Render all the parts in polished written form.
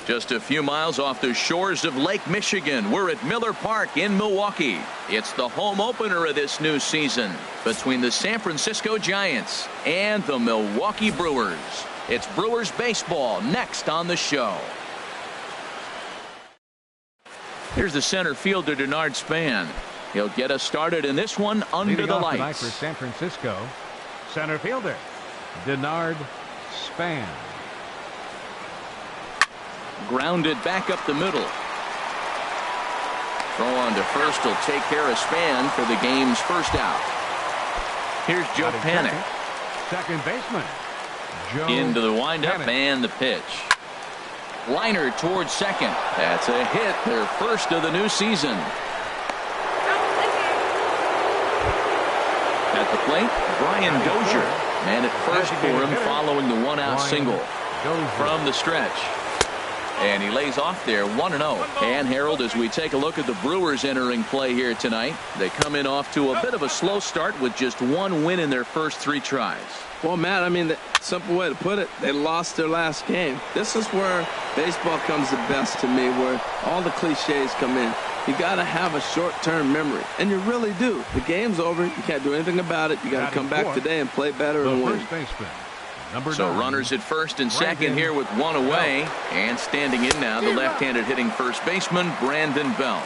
Just a few miles off the shores of Lake Michigan, we're at Miller Park in Milwaukee. It's the home opener of this new season between the San Francisco Giants and the Milwaukee Brewers. It's Brewers baseball next on the show. Here's the center fielder, Denard Span. He'll get us started in this one under Leading the off lights. tonight for San Francisco, center fielder Denard Span. Grounded back up the middle. Throw on to first will take care of Span for the game's first out. Here's Joe Panik. Second baseman Joe into the windup Panik. And the pitch. Liner towards second. That's a hit, their first of the new season. At the plate, Brian Dozier. Man at first for him following the one-out single from the stretch. And he lays off there 1-0. And Harold, as we take a look at the Brewers entering play here tonight, they come in off to a bit of a slow start with just one win in their first 3 tries. Well, Matt, I mean, the simple way to put it, they lost their last game. This is where baseball comes the best to me, where all the cliches come in. You got to have a short-term memory, and you really do. The game's over. You can't do anything about it. You got to come back today and play better and win. So runners at first and second here with one away. And standing in now, the left-handed hitting first baseman, Brandon Belt.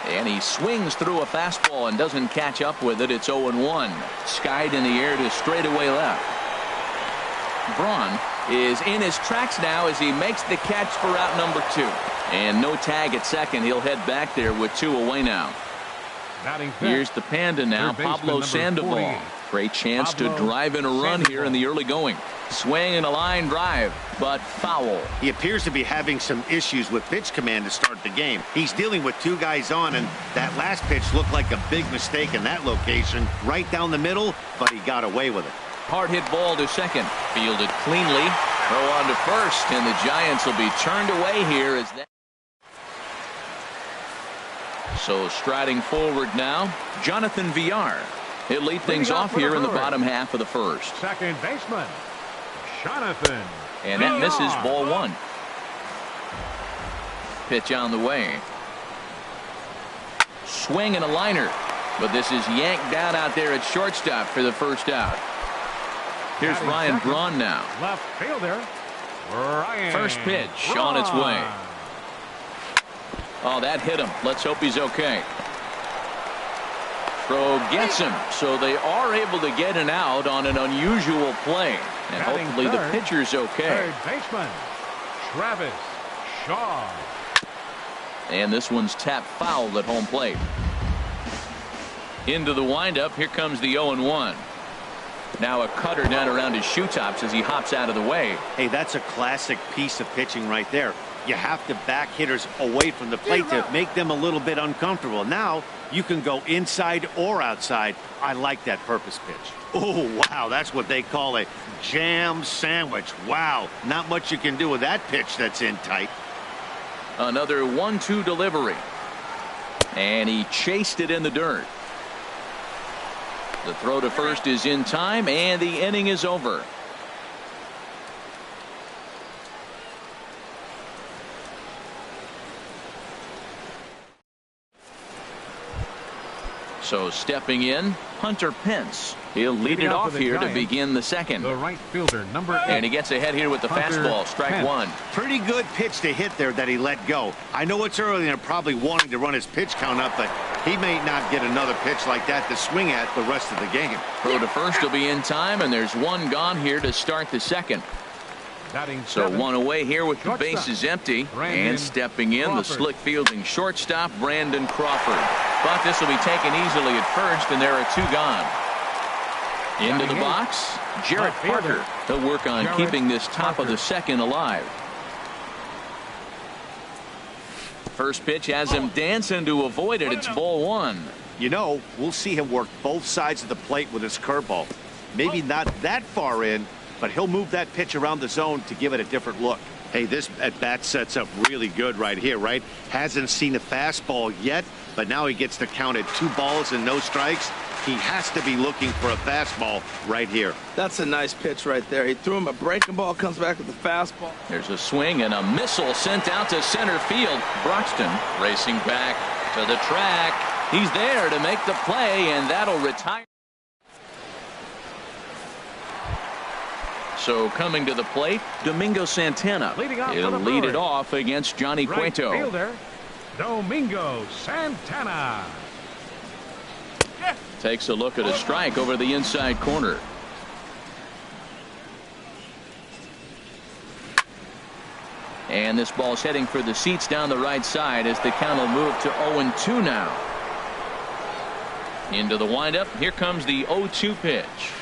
And he swings through a fastball and doesn't catch up with it. It's 0-1. Skied in the air to straightaway left. Braun is in his tracks now as he makes the catch for out number 2. And no tag at second. He'll head back there with 2 away now. Here's the Panda now, Pablo Sandoval. Great chance to drive in a run here in the early going. Swing and a line drive, but foul. He appears to be having some issues with pitch command to start the game. He's dealing with 2 guys on, and that last pitch looked like a big mistake in that location. Right down the middle, but he got away with it. Hard hit ball to second. Fielded cleanly. Throw on to first, and the Giants will be turned away here as that. So striding forward now, Jonathan Villar. He'll lead things off here in the bottom half of the first. Second baseman Jonathan. And that misses ball 1. Pitch on the way. Swing and a liner. But this is yanked down out there at shortstop for the first out. Here's Ryan Braun now. Left fielder Ryan. First pitch on its way. Oh, that hit him. Let's hope he's okay. Throw gets him, so they are able to get an out on an unusual play. And hopefully the pitcher's okay. Third baseman Travis Shaw. And this one's tapped foul at home plate. Into the windup. Here comes the 0-1. Now a cutter down around his shoe tops as he hops out of the way. Hey, that's a classic piece of pitching right there. You have to back hitters away from the plate to make them a little bit uncomfortable. Now you can go inside or outside. I like that purpose pitch. Oh, wow, that's what they call a jam sandwich. Wow, not much you can do with that pitch that's in tight. Another 1-2 delivery. And he chased it in the dirt. The throw to first is in time, and the inning is over. So stepping in, Hunter Pence. He'll lead it off here to begin the second. The right fielder, number 8. And he gets ahead here with the fastball. Strike Pence. 1. Pretty good pitch to hit there that he let go. I know it's early and they're probably wanting to run his pitch count up, but he may not get another pitch like that to swing at the rest of the game. Throw to first will be in time, and there's one gone here to start the second. So one away here with the bases empty. And stepping in, the slick fielding shortstop, Brandon Crawford. But this will be taken easily at first, and there are 2 gone. Into the box, Jarrett Parker. He'll work on keeping this top of the second alive. First pitch has him dancing to avoid it. It's ball 1. You know, we'll see him work both sides of the plate with his curveball. Maybe not that far in, but he'll move that pitch around the zone to give it a different look. Hey, this at-bat sets up really good right here, right? Hasn't seen a fastball yet, but now he gets to count at 2 balls and no strikes. He has to be looking for a fastball right here. That's a nice pitch right there. He threw him a breaking ball, comes back with the fastball. There's a swing and a missile sent out to center field. Broxton racing back to the track. He's there to make the play, and that'll retire. So coming to the plate, Domingo Santana. He'll lead it off against Johnny Cueto. Right fielder, Domingo Santana. Takes a look at a strike over the inside corner. And this ball's heading for the seats down the right side as the count will move to 0-2 now. Into the windup. Here comes the 0-2 pitch.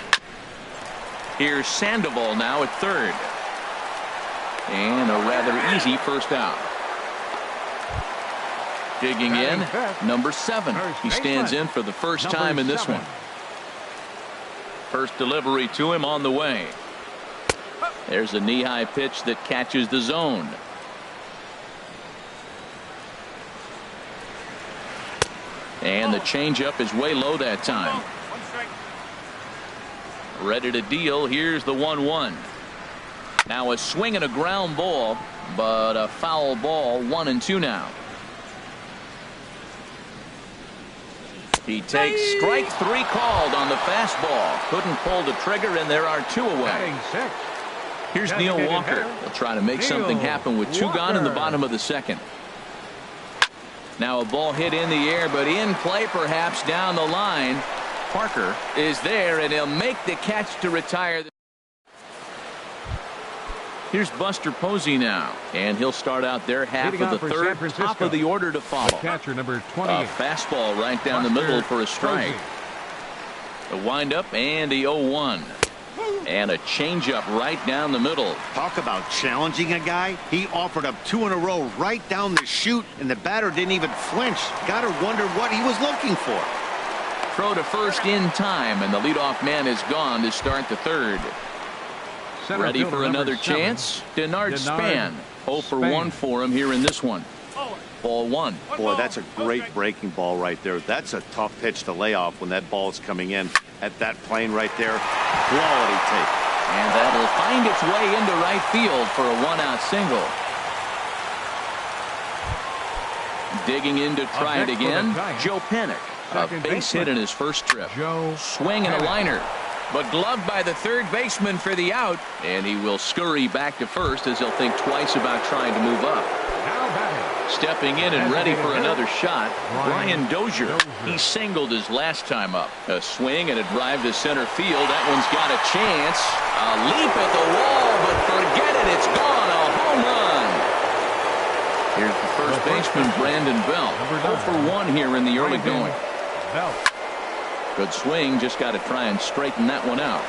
Here's Sandoval now at third. And a rather easy first out. Digging in, number 7. He stands in for the first time in this one. First delivery to him on the way. There's a knee-high pitch that catches the zone. And the changeup is way low that time. Ready to deal. Here's the 1-1. Now a swing and a ground ball, but a foul ball. 1-2 now. He takes strike 3 called on the fastball. Couldn't pull the trigger, and there are 2 away. Here's Neil Walker. He'll try to make something happen with 2 gone in the bottom of the second. Now a ball hit in the air, but in play perhaps down the line. Parker is there, and he'll make the catch to retire. Here's Buster Posey now, and he'll start out their half of the third. Top of the order to follow. Catcher number 28. A fastball right down the middle for a strike. The windup and the 0-1. And a changeup right down the middle. Talk about challenging a guy. He offered up 2 in a row right down the chute, and the batter didn't even flinch. Gotta wonder what he was looking for. Throw to first in time, and the leadoff man is gone to start the third. Ready for another chance? Denard Span. 0 for 1 for him here in this one. Ball 1. Boy, that's a great breaking ball right there. That's a tough pitch to lay off when that ball is coming in at that plane right there. Quality take. And that'll find its way into right field for a 1-out single. Digging in to try it again, Joe Pennick. A base hit in his first trip. Swing and a liner. But gloved by the third baseman for the out. And he will scurry back to first as he'll think twice about trying to move up. Stepping in and ready for another shot, Brian Dozier. He singled his last time up. A swing and a drive to center field. That one's got a chance. A leap at the wall, but forget it. It's gone. A home run. Here's the first baseman, Brandon Belt. 0 for 1 here in the early going. Good swing. Just got to try and straighten that one out.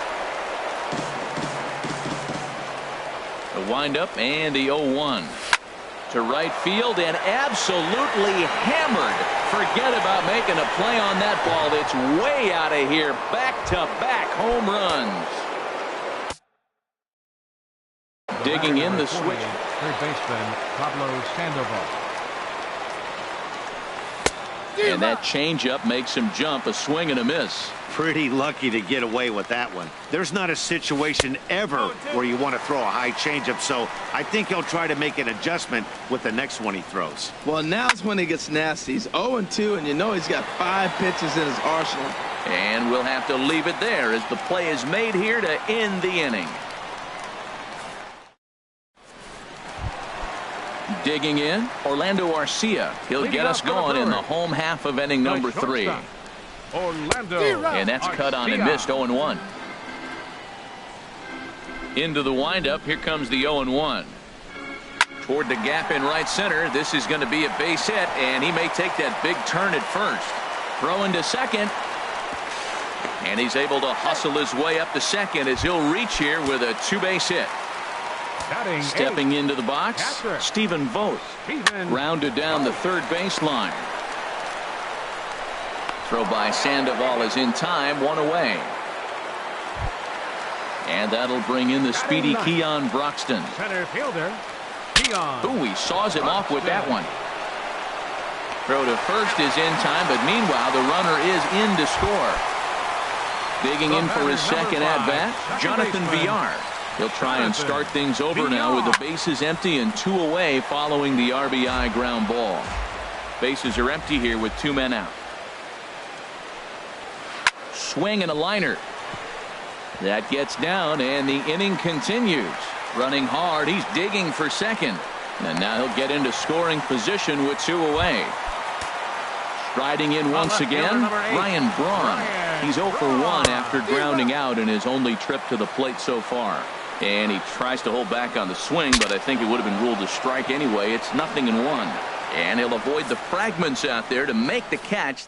The windup and the 0-1. To right field and absolutely hammered. Forget about making a play on that ball. It's way out of here. Back-to-back home runs. Digging in the switch. Third baseman Pablo Sandoval. And that changeup makes him jump. A swing and a miss. Pretty lucky to get away with that one. There's not a situation ever where you want to throw a high changeup, so I think he'll try to make an adjustment with the next one he throws. Well, now's when he gets nasty. He's 0-2, and you know he's got 5 pitches in his arsenal. And we'll have to leave it there as the play is made here to end the inning. Digging in, Orlando Arcia. He'll get us going in the home half of inning number 3. Orlando. And that's cut on and missed. 0-1. Into the windup. Here comes the 0-1. Toward the gap in right center. This is going to be a base hit, and he may take that big turn at first. Throw into second. And he's able to hustle his way up to second as he'll reach here with a 2-base hit. Stepping into the box, Stephen Vogt. Rounded down the third baseline. Throw by Sandoval is in time, 1 away. And that'll bring in the speedy Keon Broxton. Center fielder Ooh, he saws him off with that one. Throw to first is in time, but meanwhile the runner is in to score. Digging in for his second at-bat, Jonathan Villar. He'll try and start things over now with the bases empty and 2 away following the RBI ground ball. Bases are empty here with 2 men out. Swing and a liner. That gets down and the inning continues. Running hard, he's digging for second. And now he'll get into scoring position with 2 away. Striding in once again, Ryan Braun. He's 0 for 1 after grounding out in his only trip to the plate so far. And he tries to hold back on the swing, but I think it would have been ruled a strike anyway. It's 0-1. And he'll avoid the fragments out there to make the catch.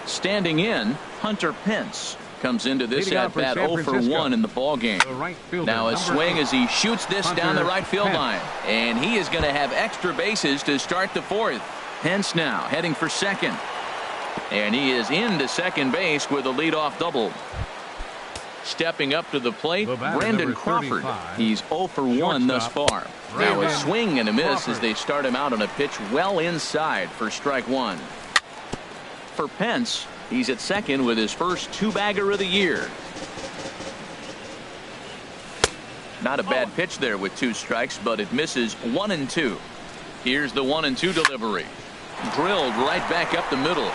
Standing in, Hunter Pence comes into this at-bat 0 for 1 in the ballgame. Now a swing as he shoots this down the right field line. And he is going to have extra bases to start the 4th. Pence now heading for second. And he is into second base with a leadoff double. Stepping up to the plate, Brandon Crawford. He's 0 for 1 thus far. Now a swing and a miss as they start him out on a pitch well inside for strike 1. For Pence, he's at second with his first 2-bagger of the year. Not a bad pitch there with 2 strikes, but it misses 1-2. Here's the 1-2 delivery. Drilled right back up the middle.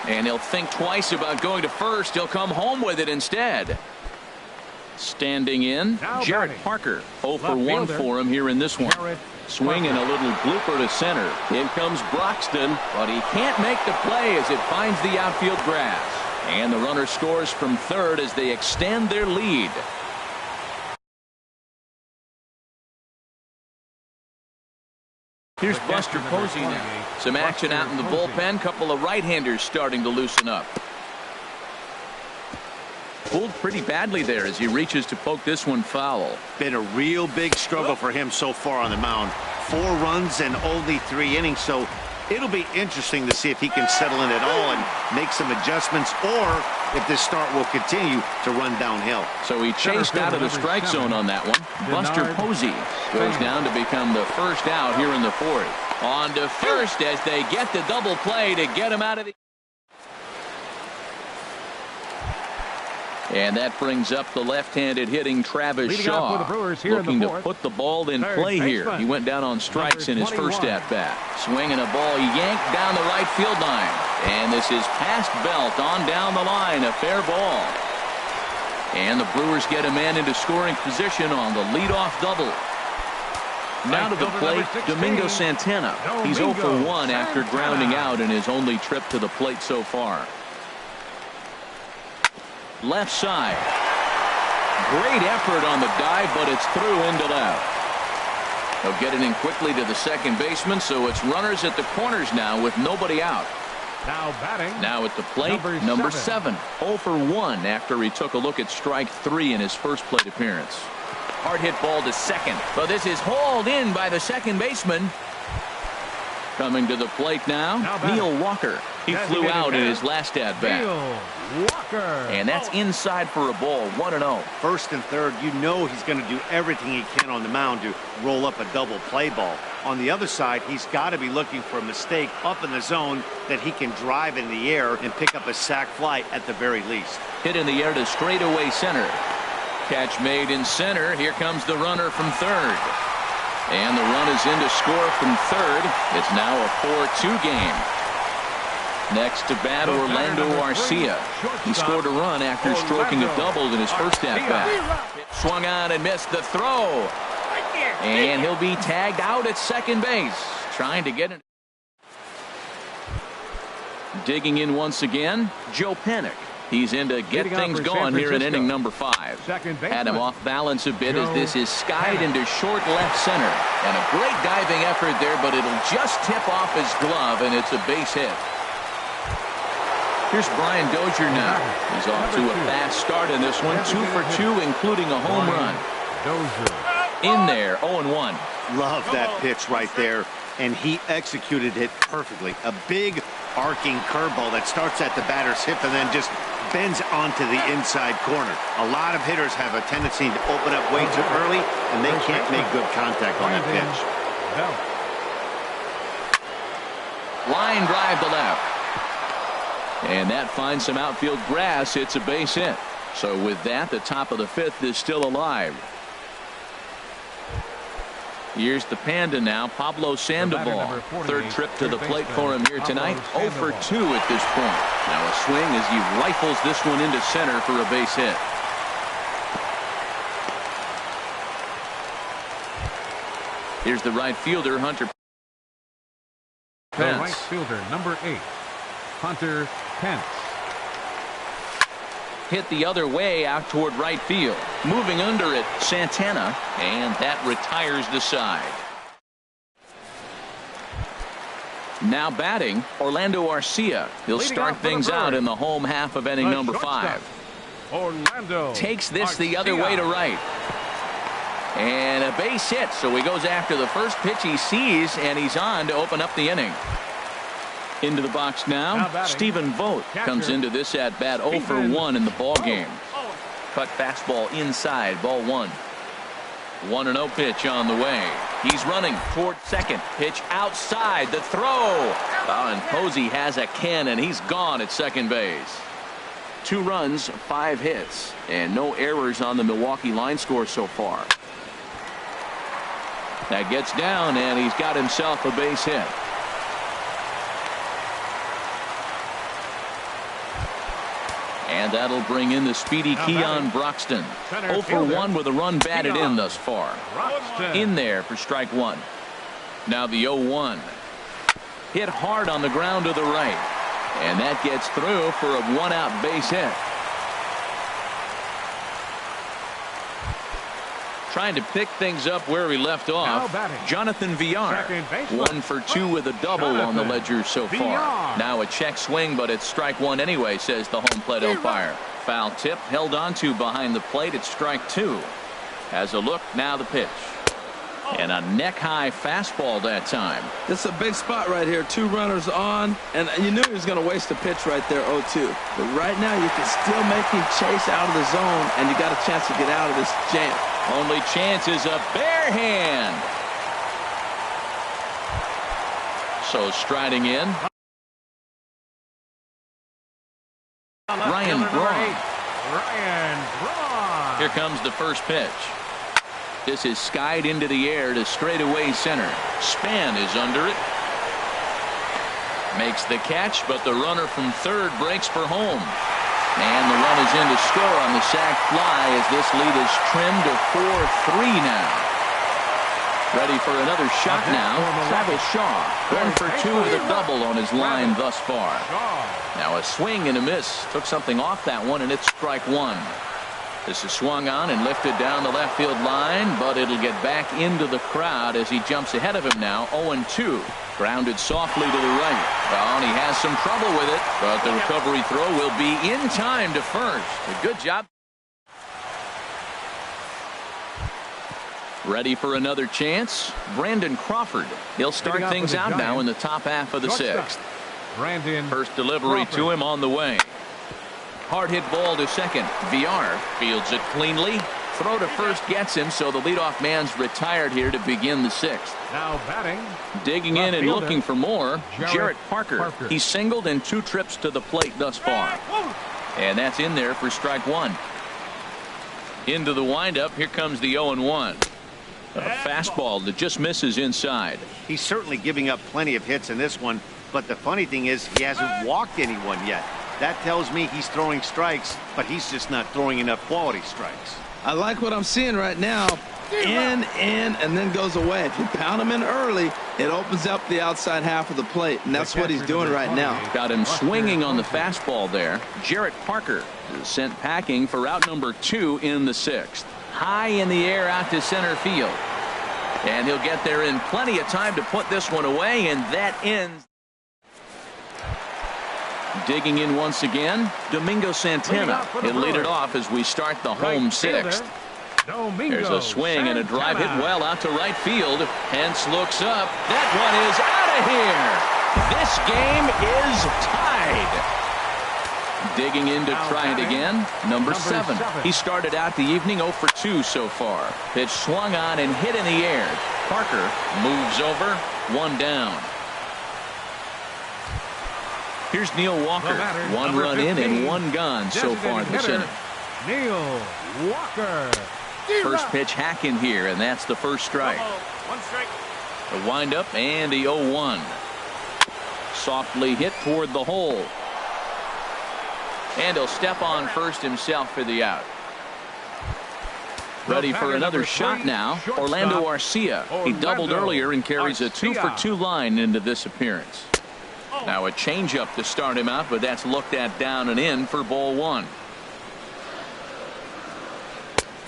And he'll think twice about going to first. He'll come home with it instead. Standing in, Jared Parker. 0 for 1 for him here in this one. Swing and a little blooper to center. In comes Broxton, but he can't make the play as it finds the outfield grass. And the runner scores from third as they extend their lead. Here's Buster Posey now. Some action out in the bullpen. Couple of right-handers starting to loosen up. Pulled pretty badly there as he reaches to poke this one foul. Been a real big struggle for him so far on the mound. 4 runs and only 3 innings, so it'll be interesting to see if he can settle in at all and make some adjustments, or if this start will continue to run downhill. So he chased out of the strike zone on that one. Buster Posey goes down to become the first out here in the 4th. On to first as they get the double play to get him out of the... And that brings up the left-handed hitting Travis Shaw, looking to put the ball in play here. He went down on strikes in his first at-bat. Swinging a ball yanked down the right field line. And this is past Belt on down the line, a fair ball. And the Brewers get a man into scoring position on the leadoff double. Now to the plate, Domingo Santana. He's 0 for 1 after grounding out in his only trip to the plate so far. Left side. Great effort on the dive, but it's through into left. They'll get it in quickly to the second baseman, so it's runners at the corners now with nobody out. Now batting. Now at the plate, number 7. 0 for 1 after he took a look at strike 3 in his first plate appearance. Hard hit ball to second, but this is hauled in by the second baseman. Coming to the plate now, Neil Walker. He flew out in his last at-bat. And that's inside for a ball, 1-0. First and third, you know he's going to do everything he can on the mound to roll up a double play ball. On the other side, he's got to be looking for a mistake up in the zone that he can drive in the air and pick up a sac fly at the very least. Hit in the air to straightaway center. Catch made in center. Here comes the runner from third. And the run is in to score from third. It's now a 4-2 game. Next to bat, Orlando Arcia. He scored a run after stroking a double in his first at-bat. Swung on and missed the throw. And he'll be tagged out at second base. Trying to get it. Digging in once again, Joe Panik. He's in to get things going here in inning number 5. Had him off balance a bit as this is skied into short left center. And a great diving effort there, but it'll just tip off his glove, and it's a base hit. Here's Brian Dozier now. He's off to a fast start in this one. 2 for 2, including a home run. In there, 0-1. Love that pitch right there, and he executed it perfectly. A big arcing curveball that starts at the batter's hip and then just bends onto the inside corner. A lot of hitters have a tendency to open up way too early, and they can't make good contact on that pitch. Line drive to left. And that finds some outfield grass. It's a base hit. So with that, the top of the fifth is still alive. Here's the Panda now, Pablo Sandoval. Third trip to the plate for him here tonight. 0 for 2 at this point. Now a swing as he rifles this one into center for a base hit. Here's the right fielder, Hunter Pence. The right fielder, number 8, Hunter Pence. Hit the other way out toward right field. Moving under it, Santana, and that retires the side. Now batting, Orlando Arcia. He'll start things out in the home half of inning number 5. Orlando takes this the other way to right. And a base hit, so he goes after the first pitch he sees, and he's on to open up the inning. Into the box now, Stephen Vogt comes into this at bat 0 for 1 in the ball game. Cut fastball inside, ball 1. 1-0 pitch on the way. He's running toward second. Pitch outside, the throw. Oh, and Posey has a cannon. He's gone at second base. 2 runs, 5 hits, and no errors on the Milwaukee line score so far. That gets down, and he's got himself a base hit. And that'll bring in the speedy Keon Broxton. 0 for 1 with a run batted in thus far. In there for strike 1. Now the 0-1. Hit hard on the ground to the right. And that gets through for a 1-out base hit. Trying to pick things up where he left off. Jonathan Villar. 1 for 2 with a double on the ledger so far. Now a check swing, but it's strike 1 anyway, says the home plate umpire. Foul tip held onto behind the plate. It's strike 2. Has a look, now the pitch. And a neck-high fastball that time. This is a big spot right here. 2 runners on, and you knew he was going to waste a pitch right there, 0-2. But right now you can still make him chase out of the zone, and you got a chance to get out of this jam. Only chance is a bare hand. So striding in, Ryan Braun. Here comes the first pitch. This is skied into the air to straightaway center. Span is under it. Makes the catch, but the runner from third breaks for home. And the run is in to score on the sac fly as this lead is trimmed to 4-3 now. Ready for another shot now. Travis Shaw, 1 for 2 with a double on his line thus far. Now a swing and a miss. Took something off that one, and it's strike 1. This is swung on and lifted down the left field line, but it'll get back into the crowd as he jumps ahead of him now. 0-2. Grounded softly to the right. Well, and he has some trouble with it, but the recovery throw will be in time to first. A good job. Ready for another chance? Brandon Crawford. He'll start things out now in the top half of the 6th. First delivery to him on the way. Hard hit ball to second. Villar fields it cleanly. Throw to first gets him, so the leadoff man's retired here to begin the 6th. Now batting. Digging in and looking for more, Jarrett Parker. He's singled in 2 trips to the plate thus far. And that's in there for strike 1. Into the windup. Here comes the 0-1. A fastball that just misses inside. He's certainly giving up plenty of hits in this one, but the funny thing is he hasn't walked anyone yet. That tells me he's throwing strikes, but he's just not throwing enough quality strikes. I like what I'm seeing right now. In, and then goes away. If you pound him in early, it opens up the outside half of the plate, and that's what he's doing right now. Got him swinging on the fastball there. Jarrett Parker is sent packing for out number 2 in the 6th. High in the air out to center field. And he'll get there in plenty of time to put this one away, and that ends. Digging in once again, Domingo Santana. He'll lead it off as we start the home 6th. There's a swing and a drive hit well out to right field. Hence looks up. That one is out of here. This game is tied. Digging in to try it again. Number 7. He started out the evening 0 for 2 so far. Pitch swung on and hit in the air. Parker moves over. 1 down. Here's Neil Walker. 1 run in and 1 gone so far this inning. Neil Walker. First pitch hacking here, and that's the first strike. 1 strike. The windup and the 0-1. Softly hit toward the hole. And he'll step on first himself for the out. Ready for another shot now. Orlando Arcia. He doubled earlier and carries a 2 for 2 line into this appearance. Now a changeup to start him out, but that's looked at down and in for ball 1.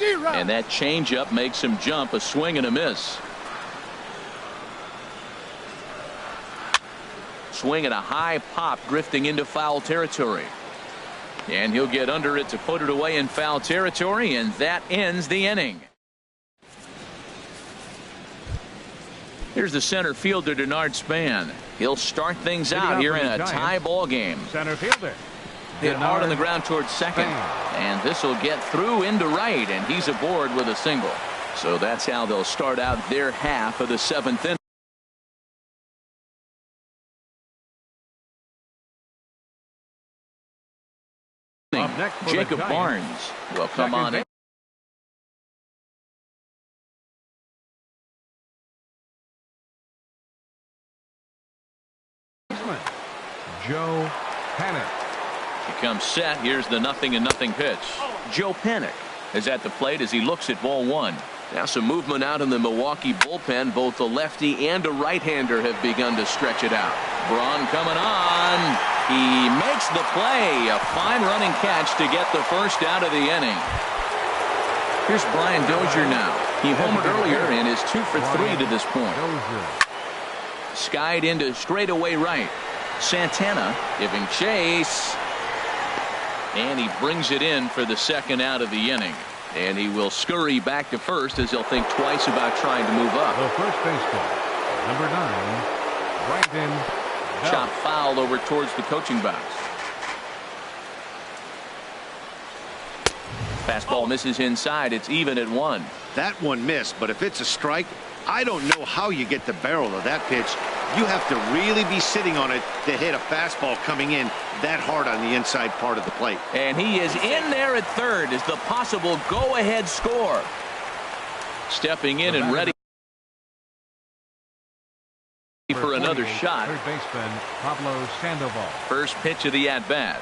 And that changeup makes him jump. A swing and a miss. Swing at a high pop, drifting into foul territory. And he'll get under it to put it away in foul territory, and that ends the inning. Here's the center fielder, Denard Span. He'll start things out here in a tie ball game. Center fielder. Hit hard on the ground towards second. And this will get through into right, and he's aboard with a single. So that's how they'll start out their half of the 7th inning. Jacob Barnes will come on in. Joe Panic. He comes set. Here's the 0-0 pitch. Joe Panic is at the plate as he looks at ball 1. Now some movement out in the Milwaukee bullpen. Both a lefty and a right-hander have begun to stretch it out. Braun coming on. He makes the play. A fine running catch to get the first out of the inning. Here's Brian Dozier now. He homered earlier and is 2 for 3 to this point. Skied into straightaway right. Santana giving chase. And he brings it in for the second out of the inning. And he will scurry back to first as he'll think twice about trying to move up. The first baseman, number 9, Brandon Belt. Chop foul over towards the coaching box. Fastball misses inside. It's even at 1. That one missed, but if it's a strike, I don't know how you get the barrel of that pitch. You have to really be sitting on it to hit a fastball coming in that hard on the inside part of the plate. And he is in there at third as the possible go-ahead score. Stepping in and ready for another shot. Third baseman Pablo Sandoval. First pitch of the at-bat.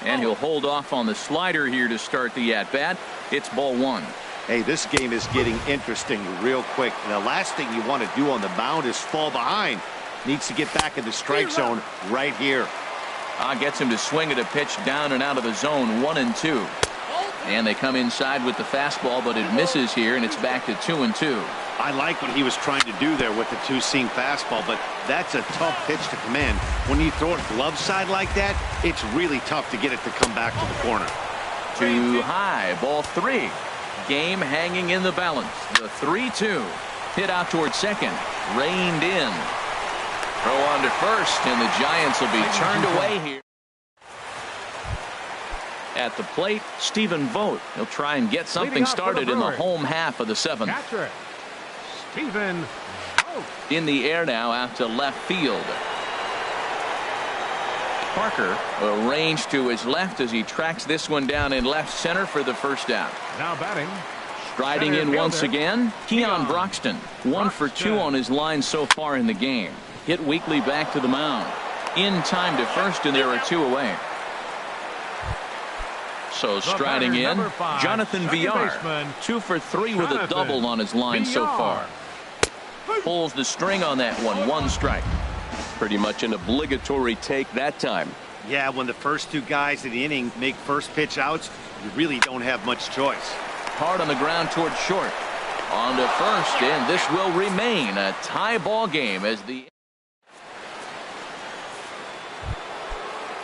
And he'll hold off on the slider here to start the at-bat. It's ball 1. Hey, this game is getting interesting real quick. And the last thing you want to do on the mound is fall behind. Needs to get back in the strike zone right here. Gets him to swing at a pitch down and out of the zone. 1-2. And they come inside with the fastball, but it misses here, and it's back to 2-2. I like what he was trying to do there with the two-seam fastball, but that's a tough pitch to command. When you throw it glove side like that, it's really tough to get it to come back to the corner. Too high. Ball 3. Game hanging in the balance. The 3-2. Hit out towards second. Reined in. Throw on to first, and the Giants will be turned away here. At the plate, Stephen Vogt. He'll try and get something started in the home half of the 7th. Catcher, Stephen Vogt. In the air now out to left field. Parker arranged to his left as he tracks this one down in left center for the first out. Now batting. Striding in once again, Keon Broxton. 1 for 2 on his line so far in the game. Hit weakly back to the mound. In time to first, and there are 2 away. So striding in, Jonathan Villar. 2 for 3 with a double on his line so far. Pulls the string on that one. 1 strike. Pretty much an obligatory take that time. Yeah, when the first 2 guys in the inning make first pitch outs, you really don't have much choice. Hard on the ground towards short. On to first, and this will remain a tie ball game as the...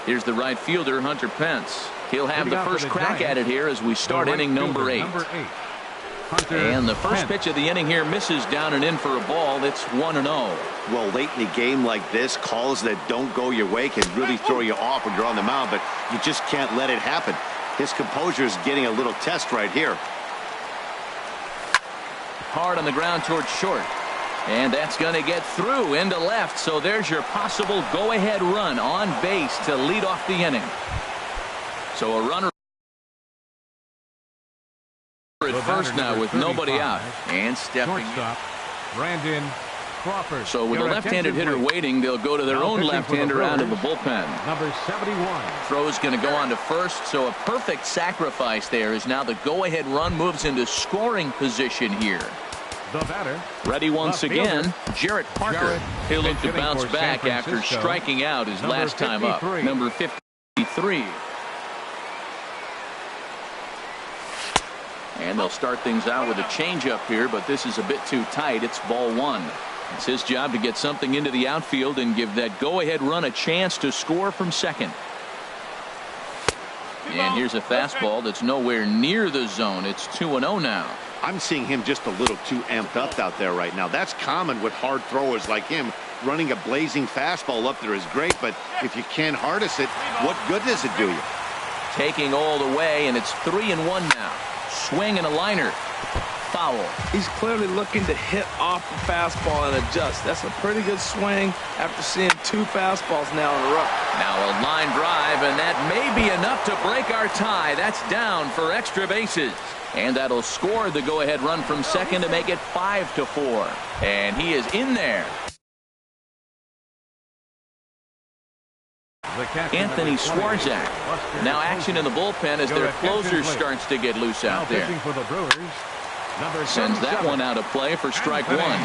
Here's the right fielder, Hunter Pence. He'll have the first crack at it here as we start inning number 8. And the first pitch of the inning here misses down and in for a ball. It's 1-0. Well, late in a game like this, calls that don't go your way can really throw you off when you're on the mound, but you just can't let it happen. His composure is getting a little test right here. Hard on the ground towards short. And that's going to get through into left. So there's your possible go-ahead run on base to lead off the inning. So a runner at first now with nobody out. And stepping Shortstop, Brandon Crawford. So with a left-handed hitter waiting, they'll go to their own left-hander out of the bullpen. Number 71. Throw's going to go on to first, so a perfect sacrifice there is now the go-ahead run moves into scoring position here. The batter. Ready once again, Jarrett Parker. He'll look to bounce back after striking out his last time up. Number 53. And they'll start things out with a changeup here, but this is a bit too tight. It's ball one. It's his job to get something into the outfield and give that go-ahead run a chance to score from second. And here's a fastball that's nowhere near the zone. It's 2-0 now. I'm seeing him just a little too amped up out there right now. That's common with hard throwers like him. Running a blazing fastball up there is great, but if you can't harness it, what good does it do you? Taking all the way, and it's 3-1 now. Swing and a liner. Foul. He's clearly looking to hit off the fastball and adjust. That's a pretty good swing after seeing two fastballs now in a row. Now a line drive, and that may be enough to break our tie. That's down for extra bases. And that'll score the go-ahead run from second to make it 5-4. And he is in there. Anthony Swarzak. Now action in the bullpen as their closer starts to get loose out there. Sends that one out of play for strike one.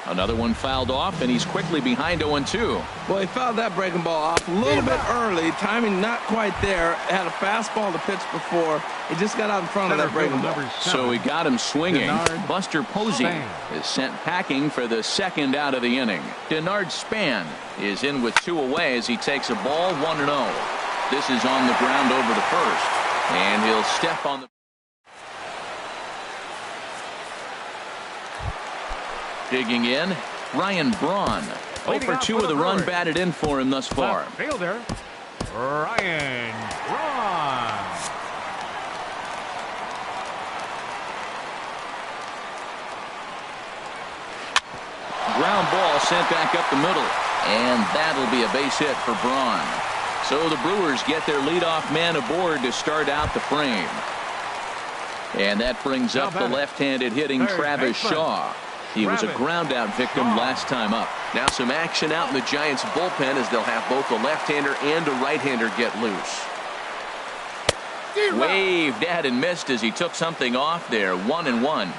Another one fouled off, and he's quickly behind 0-2. Well, he fouled that breaking ball off a little bit early. Timing not quite there. Had a fastball to pitch before. He just got out in front of that breaking ball. So he got him swinging. Buster Posey is sent packing for the second out of the inning. Denard Span is in with two away as he takes a ball 1-0. This is on the ground over to first, and he'll step on the. Digging in, Ryan Braun. 0 for 2 with a run batted in for him thus far. Left fielder, Ryan Braun. Ground ball sent back up the middle, and that'll be a base hit for Braun. So the Brewers get their leadoff man aboard to start out the frame. And that brings up the left-handed hitting Travis Shaw. He was a ground-out victim last time up. Now some action out in the Giants' bullpen as they'll have both a left-hander and a right-hander get loose. Waved at and missed as he took something off there. 1-1.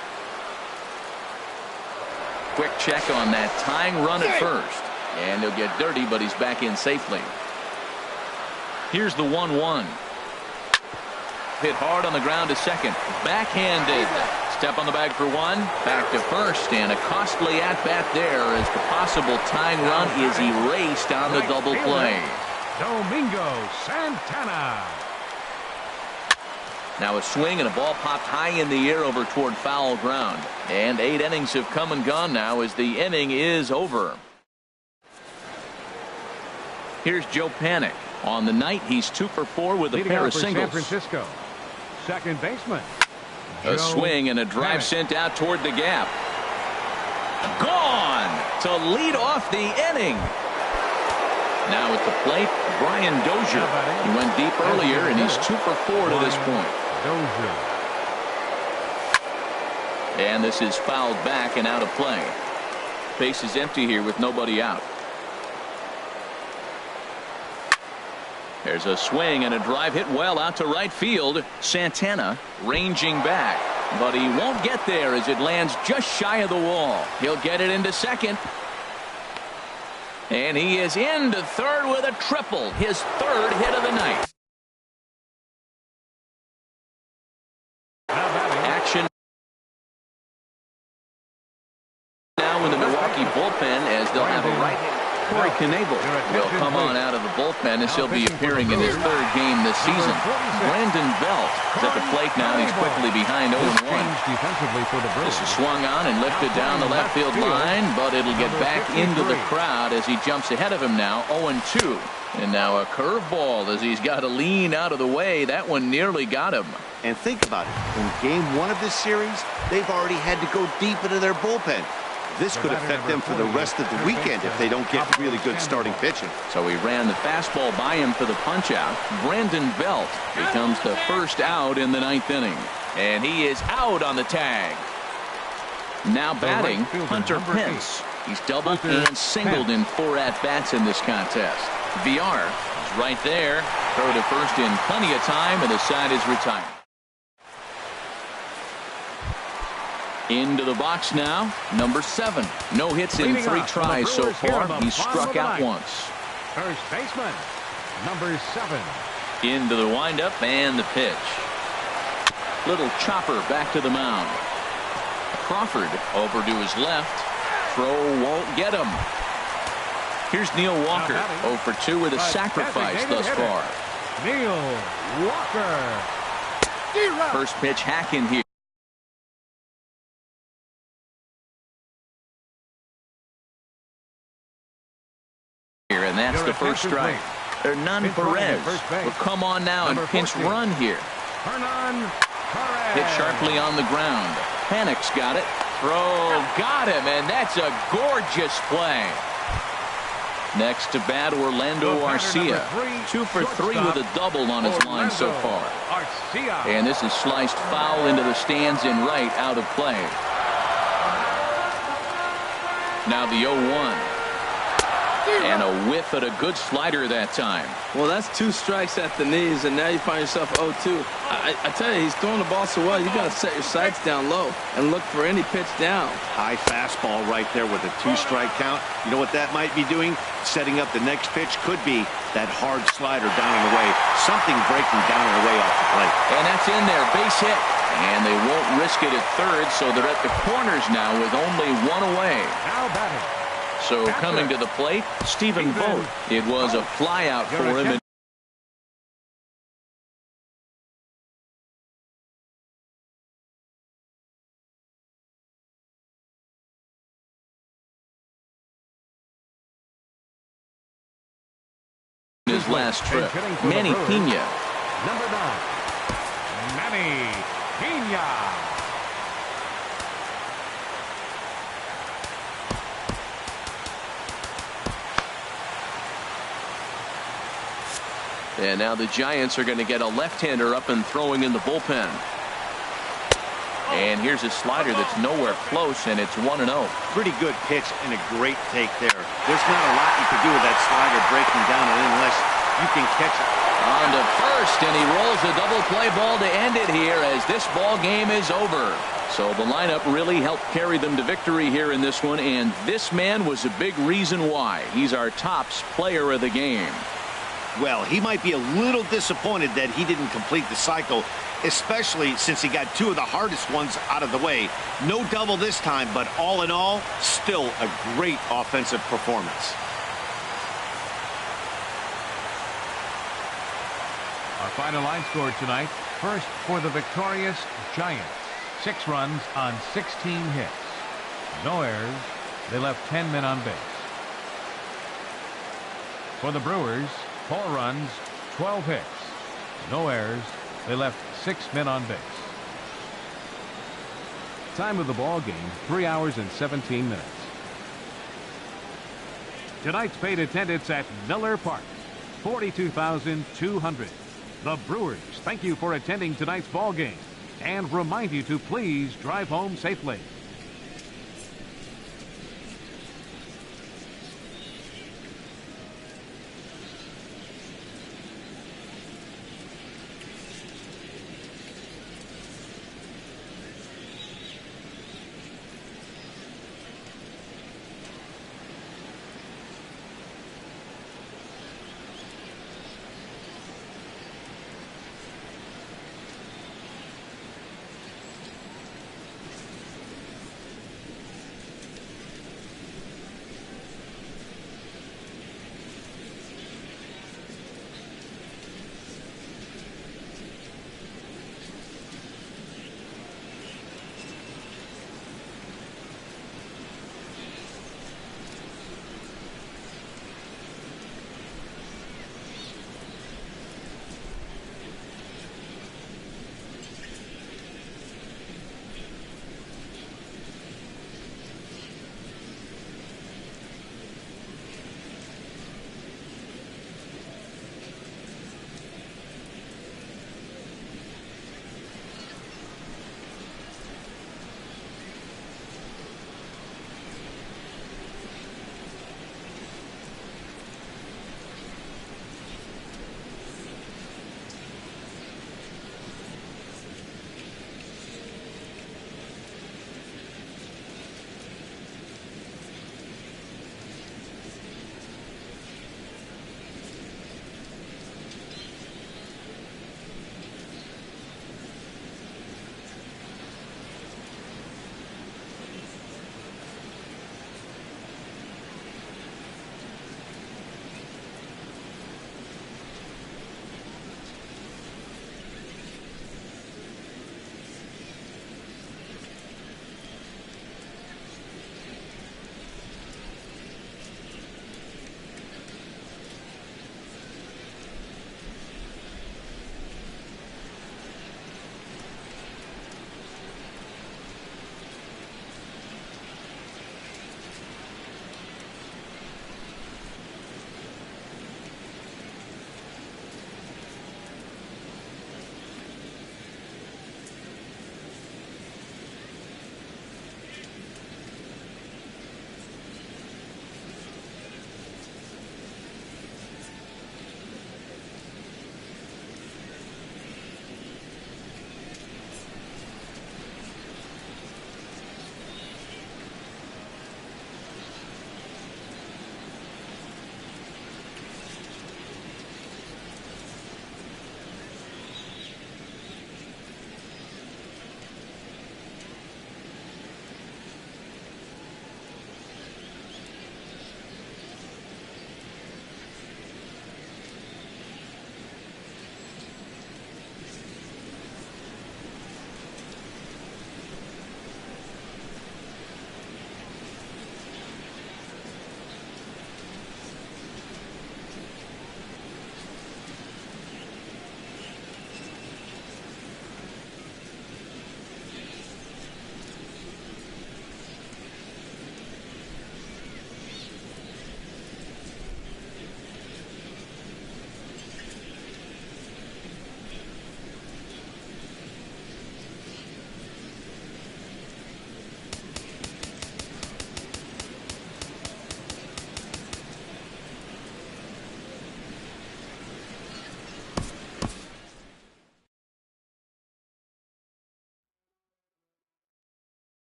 Quick check on that tying run at first. And he'll get dirty, but he's back in safely. Here's the 1-1. Hit hard on the ground to second. Backhanded. Step on the bag for one. Back to first, and a costly at-bat there as the possible tying run is erased on the double play. Domingo Santana. Now a swing and a ball popped high in the air over toward foul ground. And 8 innings have come and gone now as the inning is over. Here's Joe Panik. On the night, he's 2 for 4 with a pair of singles. San Francisco, second baseman. A swing and a drive sent out toward the gap. Gone to lead off the inning. Now at the plate, Brian Dozier. He went deep earlier, and he's 2 for 4 to this point. And this is fouled back and out of play. Base is empty here with nobody out. There's a swing and a drive hit well out to right field. Santana ranging back, but he won't get there as it lands just shy of the wall. He'll get it into second. And he is into third with a triple, his third hit of the night. Action now in the Milwaukee bullpen as they'll have a right-handed. Corey Knebel will come on out of the bullpen as he'll be appearing in his third game this season. Brandon Belt is at the plate now, and he's quickly behind 0-1. This is swung on and lifted down the left field line, but it'll get back into the crowd as he jumps ahead of him now, 0-2. And now a curveball as he's got to lean out of the way. That one nearly got him. And think about it. In game 1 of this series, they've already had to go deep into their bullpen. This could affect them for the rest of the weekend if they don't get really good starting pitching. So he ran the fastball by him for the punch-out. Brandon Belt becomes the first out in the 9th inning. And he is out on the tag. Now batting, Hunter Pence. He's doubled and singled in 4 at-bats in this contest. VR is right there. Throw to first in plenty of time, and the side is retired. Into the box now, number 7. No hits in 3 tries so far. He's struck out once. First baseman, number 7. Into the windup and the pitch. Little chopper back to the mound. Crawford over to his left. Throw won't get him. Here's Neil Walker, 0 for 2 with a sacrifice thus far. Neil Walker. First pitch hack in here. And that's the first strike. Hernan Perez will come on now and pinch run here. Hit sharply on the ground. Panic's got it. Throw got him, and that's a gorgeous play. Next to bat, Orlando Arcia. 2 for 3 with a double on his line so far. And this is sliced foul into the stands in right, out of play. Now the 0-1. And a whiff at a good slider that time. Well, that's 2 strikes at the knees, and now you find yourself 0-2. I tell you, he's throwing the ball so well, you got to set your sights down low and look for any pitch down. High fastball right there with a 2-strike count. You know what that might be doing? Setting up the next pitch could be that hard slider down and away. Something breaking down and away off the plate. And that's in there, base hit. And they won't risk it at third, so they're at the corners now with only 1 away. Now batting. So coming to the plate, Stephen Vogt. It was a flyout for him. In his last trip, Manny Pena. Number 9, Manny Pena. And now the Giants are going to get a left-hander up and throwing in the bullpen. And here's a slider that's nowhere close, and it's 1-0. Pretty good pitch and a great take there. There's not a lot you can do with that slider breaking down unless you can catch it. On to first, and he rolls a double play ball to end it here as this ball game is over. So the lineup really helped carry them to victory here in this one, and this man was a big reason why. He's our tops player of the game. Well, he might be a little disappointed that he didn't complete the cycle, especially since he got 2 of the hardest ones out of the way. No double this time, but all in all, still a great offensive performance. Our final line score tonight. First for the victorious Giants. 6 runs on 16 hits. No errors. They left 10 men on base. For the Brewers, 4 runs, 12 hits. No errors. They left 6 men on base. Time of the ball game, 3 hours and 17 minutes. Tonight's paid attendance at Miller Park, 42,200. The Brewers thank you for attending tonight's ball game and remind you to please drive home safely.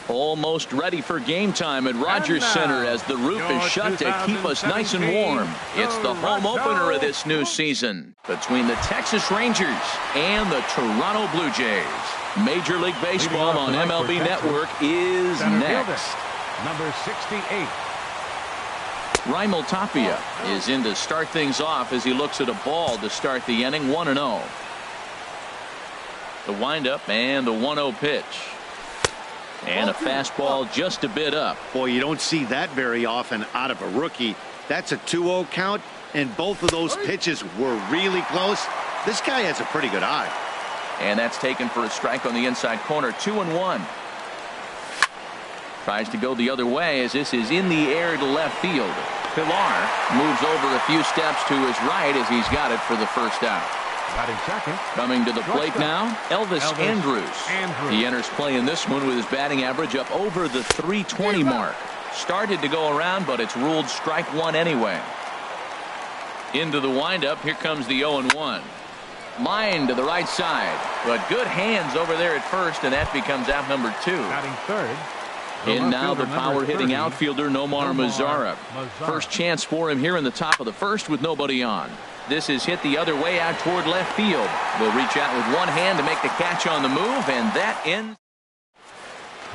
Almost ready for game time at Rogers Center as the roof is shut to keep us nice and warm. It's the home opener of this new season between the Texas Rangers and the Toronto Blue Jays. Major League Baseball on MLB Network is next. Number 68. Raimel Tapia is in to start things off as he looks at a ball to start the inning. 1-0. The windup and the 1-0 pitch. And a fastball just a bit up. Boy, you don't see that very often out of a rookie. That's a 2-0 count, and both of those pitches were really close. This guy has a pretty good eye. And that's taken for a strike on the inside corner. 2-1. Tries to go the other way as this is in the air to left field. Pilar moves over a few steps to his right as he's got it for the first out. Batting second. Coming to the plate now, Elvis Andrus. He enters play in this one with his batting average up over the 320 mark. Started to go around, but it's ruled strike one anyway. Into the windup. Here comes the 0-1. Line to the right side, but good hands over there at first, and that becomes out number 2. Batting third. And now the power-hitting outfielder Nomar Mazara. First chance for him here in the top of the first with nobody on. This is hit the other way out toward left field. Will reach out with one hand to make the catch on the move, and that ends.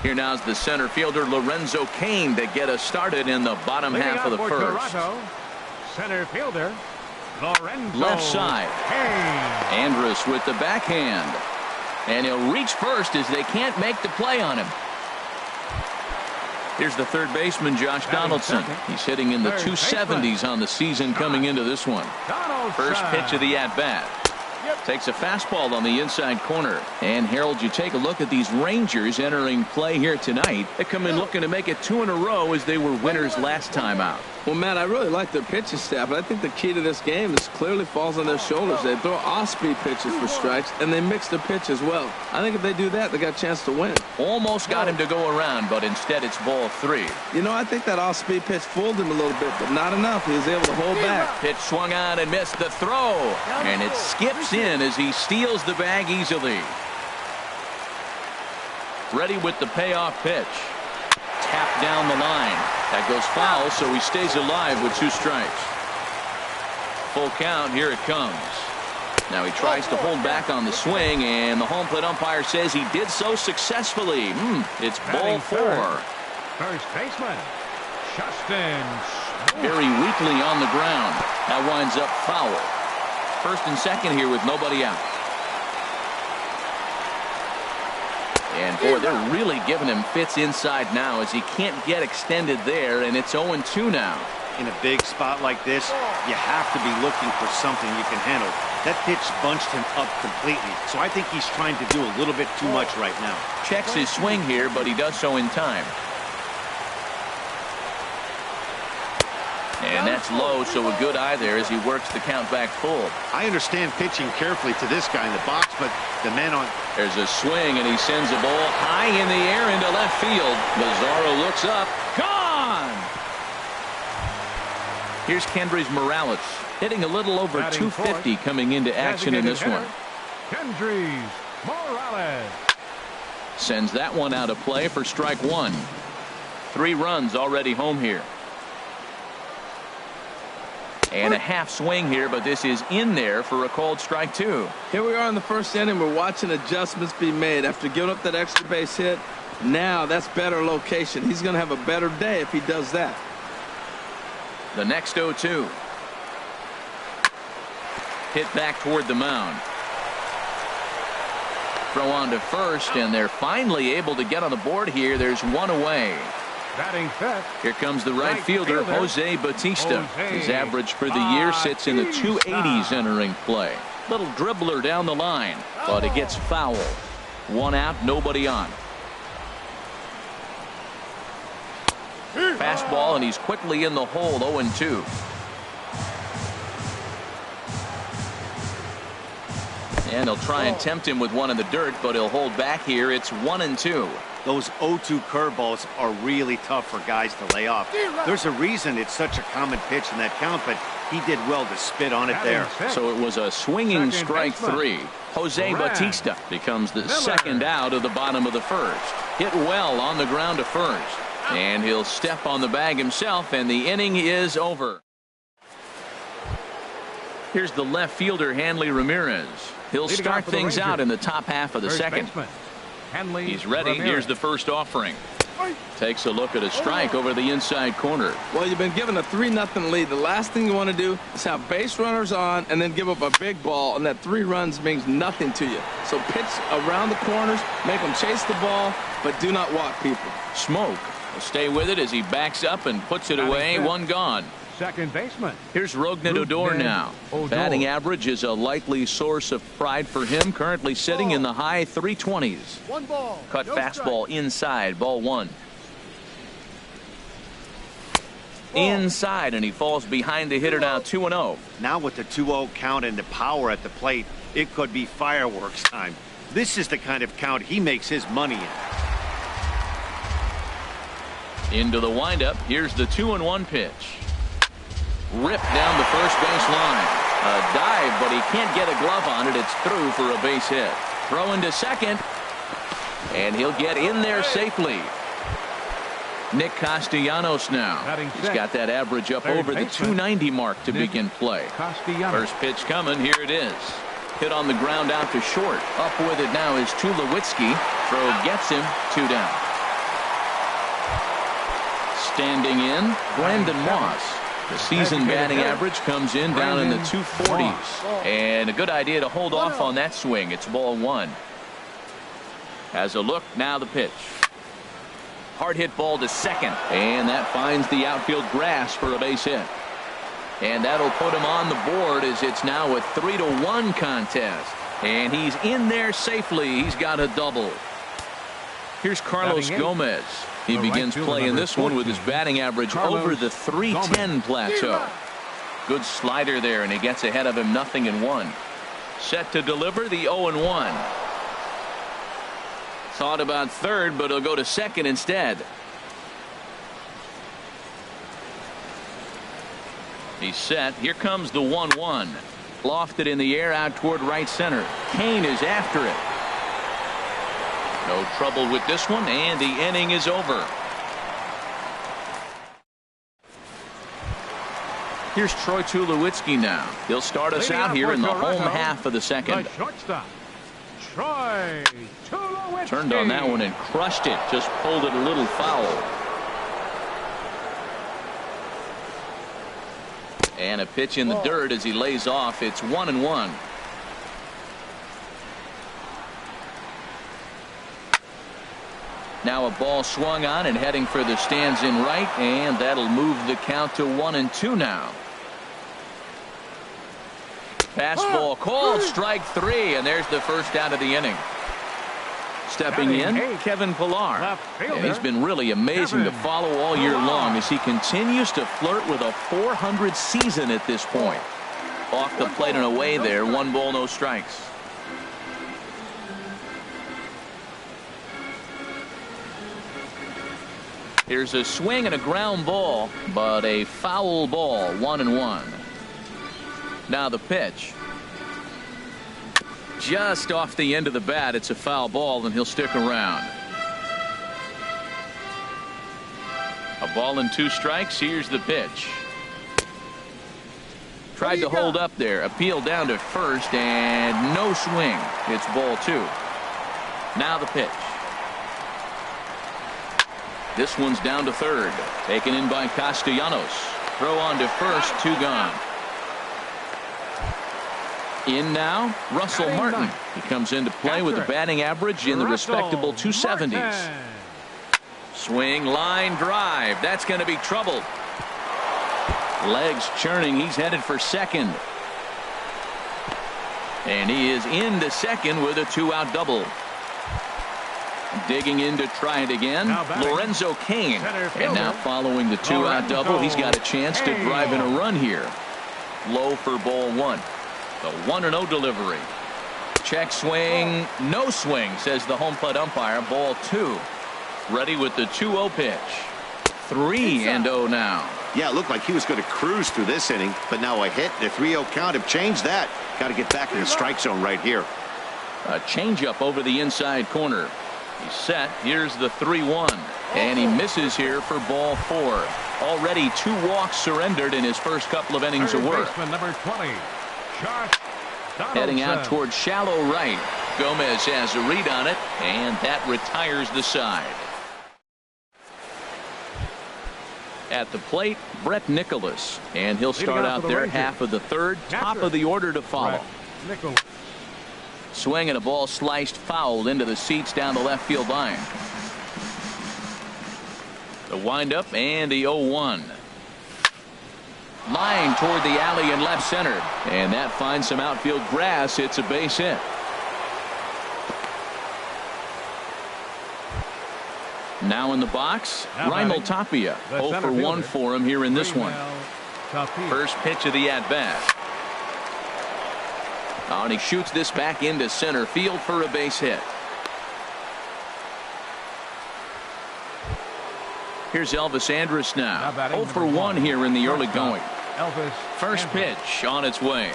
Here now's the center fielder Lorenzo Cain to get us started in the bottom half of the first. Toronto, center fielder Lorenzo left side. Cain. Andrus with the backhand, and he'll reach first as they can't make the play on him. Here's the third baseman, Josh Donaldson. He's hitting in the 270s on the season coming into this one. First pitch of the at-bat. Takes a fastball on the inside corner. And Harold, you take a look at these Rangers entering play here tonight. They come in looking to make it 2 in a row as they were winners last time out. Well, Matt, I really like their pitching staff, but I think the key to this game is clearly falls on their shoulders. They throw off-speed pitches for strikes, and they mix the pitch as well. I think if they do that, they got a chance to win. Almost got him to go around, but instead it's ball 3. You know, I think that off-speed pitch fooled him a little bit, but not enough. He was able to hold back. Pitch swung on and missed the throw, and it skips in as he steals the bag easily. Ready with the payoff pitch. Tap down the line. That goes foul, so he stays alive with 2 strikes. Full count. Here it comes. Now he tries to hold back on the swing, and the home plate umpire says he did so successfully. It's ball 4. First baseman Justin. Very weakly on the ground. That winds up foul. First and second here with nobody out. And boy, they're really giving him fits inside now as he can't get extended there, and it's 0-2 now. In a big spot like this, you have to be looking for something you can handle. That pitch bunched him up completely, so I think he's trying to do a little bit too much right now. Checks his swing here, but he does so in time. And that's low, so a good eye there as he works the count back full. I understand pitching carefully to this guy in the box, but the man on... There's a swing, and he sends a ball high in the air into left field. Lazaro looks up. Gone! Here's Kendrys Morales, hitting a little over 250 coming into action in this one. Kendrys Morales sends that one out of play for strike 1. 3 runs already home here. And a half swing here, but this is in there for a called strike 2. Here we are in the first inning. We're watching adjustments be made after giving up that extra base hit. Now that's better location. He's going to have a better day if he does that. The next 0-2. Hit back toward the mound. Throw on to first, and they're finally able to get on the board here. There's 1 away. Batting fifth. Here comes the right fielder, Jose Bautista. His average for the year sits in the 280s entering play. Little dribbler down the line, but it gets foul. 1 out, nobody on. Fastball, and he's quickly in the hole, 0-2. And he'll try and tempt him with one in the dirt, but he'll hold back here. It's 1-2. Those 0-2 curveballs are really tough for guys to lay off. There's a reason it's such a common pitch in that count, but he did well to spit on it there. So it was a swinging strike 3. Jose Bautista becomes the second out of the bottom of the first. Hit well on the ground to first. And he'll step on the bag himself, and the inning is over. Here's the left fielder, Hanley Ramirez. He'll start things out in the top half of the second. He's ready. Here's the first offering. Takes a look at a strike over the inside corner. Well, you've been given a 3-0 lead. The last thing you want to do is have base runners on and then give up a big ball, and that 3 runs means nothing to you. So pitch around the corners, make them chase the ball, but do not walk people. Smoke will stay with it as he backs up and puts it away. One gone. Second baseman. Here's Rougned Odor now. Batting average is a likely source of pride for him. Currently sitting in the high 320s. One ball. Cut fastball inside. Ball 1. Inside, and he falls behind the hitter now. 2-0. Now with the 2-0 count and the power at the plate, it could be fireworks time. This is the kind of count he makes his money in. Into the windup. Here's the 2-1 pitch. Ripped down the first base line. A dive, but he can't get a glove on it. It's through for a base hit. Throw into second, and he'll get in there safely. Nick Castellanos now. He's got that average up over the 290 mark to begin play. First pitch coming. Here it is. Hit on the ground out to short. Up with it now is Tulowitzki. Throw gets him. 2 down. Standing in, Brandon Moss. The season batting average comes in down in the 240s. And a good idea to hold off on that swing. It's ball 1. Has a look. Now the pitch. Hard hit ball to second. And that finds the outfield grass for a base hit. And that'll put him on the board as it's now a 3-1 contest. And he's in there safely. He's got a double. Here's Carlos Gomez. He begins playing this one with his batting average over the 310 plateau. Good slider there, and he gets ahead of him. 0-1. Set to deliver the 0-1. Thought about third, but he'll go to second instead. He's set. Here comes the 1-1. Lofted in the air out toward right center. Kane is after it. No trouble with this one, and the inning is over. Here's Troy Tulowitzki now. He'll start us out here in the home half of the second. Shortstop, Troy Tulowitzki. Turned on that one and crushed it. Just pulled it a little foul. And a pitch in the dirt as he lays off. It's 1-1. Now a ball swung on and heading for the stands in right, and that'll move the count to 1-2 now. Fastball called, strike 3, and there's the first out of the inning. Stepping in, Kevin Pillar. And he's been really amazing to follow all year long as he continues to flirt with a .400 season at this point. Off the plate and away there. 1 ball, no strikes. Here's a swing and a ground ball, but a foul ball. 1-1. Now the pitch. Just off the end of the bat. It's a foul ball, and he'll stick around. A ball and 2 strikes. Here's the pitch. Tried to hold up there. Appeal down to first, and no swing. It's ball 2. Now the pitch. This one's down to third. Taken in by Castellanos. Throw on to first. 2 gone. In now, Russell Martin. He comes into play with a batting average in the respectable 270s. Swing, line drive. That's going to be trouble. Legs churning. He's headed for second. And he is into second with a 2-out double. Digging in to try it again, Lorenzo Cain. And now following the 2-out double, he's got a chance to drive in a run here. Low for ball 1. The 1-0 delivery. Check swing, no swing, says the home plate umpire. Ball 2. Ready with the 2-0 pitch. 3-0 now. Yeah, it looked like he was going to cruise through this inning, but now a hit and a 3-0 count have changed that. Got to get back in the strike zone right here. A changeup over the inside corner. He's set. Here's the 3-1. And he misses here for ball 4. Already 2 walks surrendered in his first couple of innings of work. Number 20, Heading out towards shallow right. Gomez has a read on it, and that retires the side. At the plate, Brett Nicholas, and he'll start out there half of the third. Top of the order to follow. Swing and a ball sliced foul into the seats down the left field line. The windup and the 0-1. Line toward the alley in left center, and that finds some outfield grass. It's a base hit. Now in the box, Raimel Tapia. 0 for 1 for him here in this one. First pitch of the at-bat. And he shoots this back into center field for a base hit. Here's Elvis Andrus now. 0 for 1 here in the early going. First pitch on its way.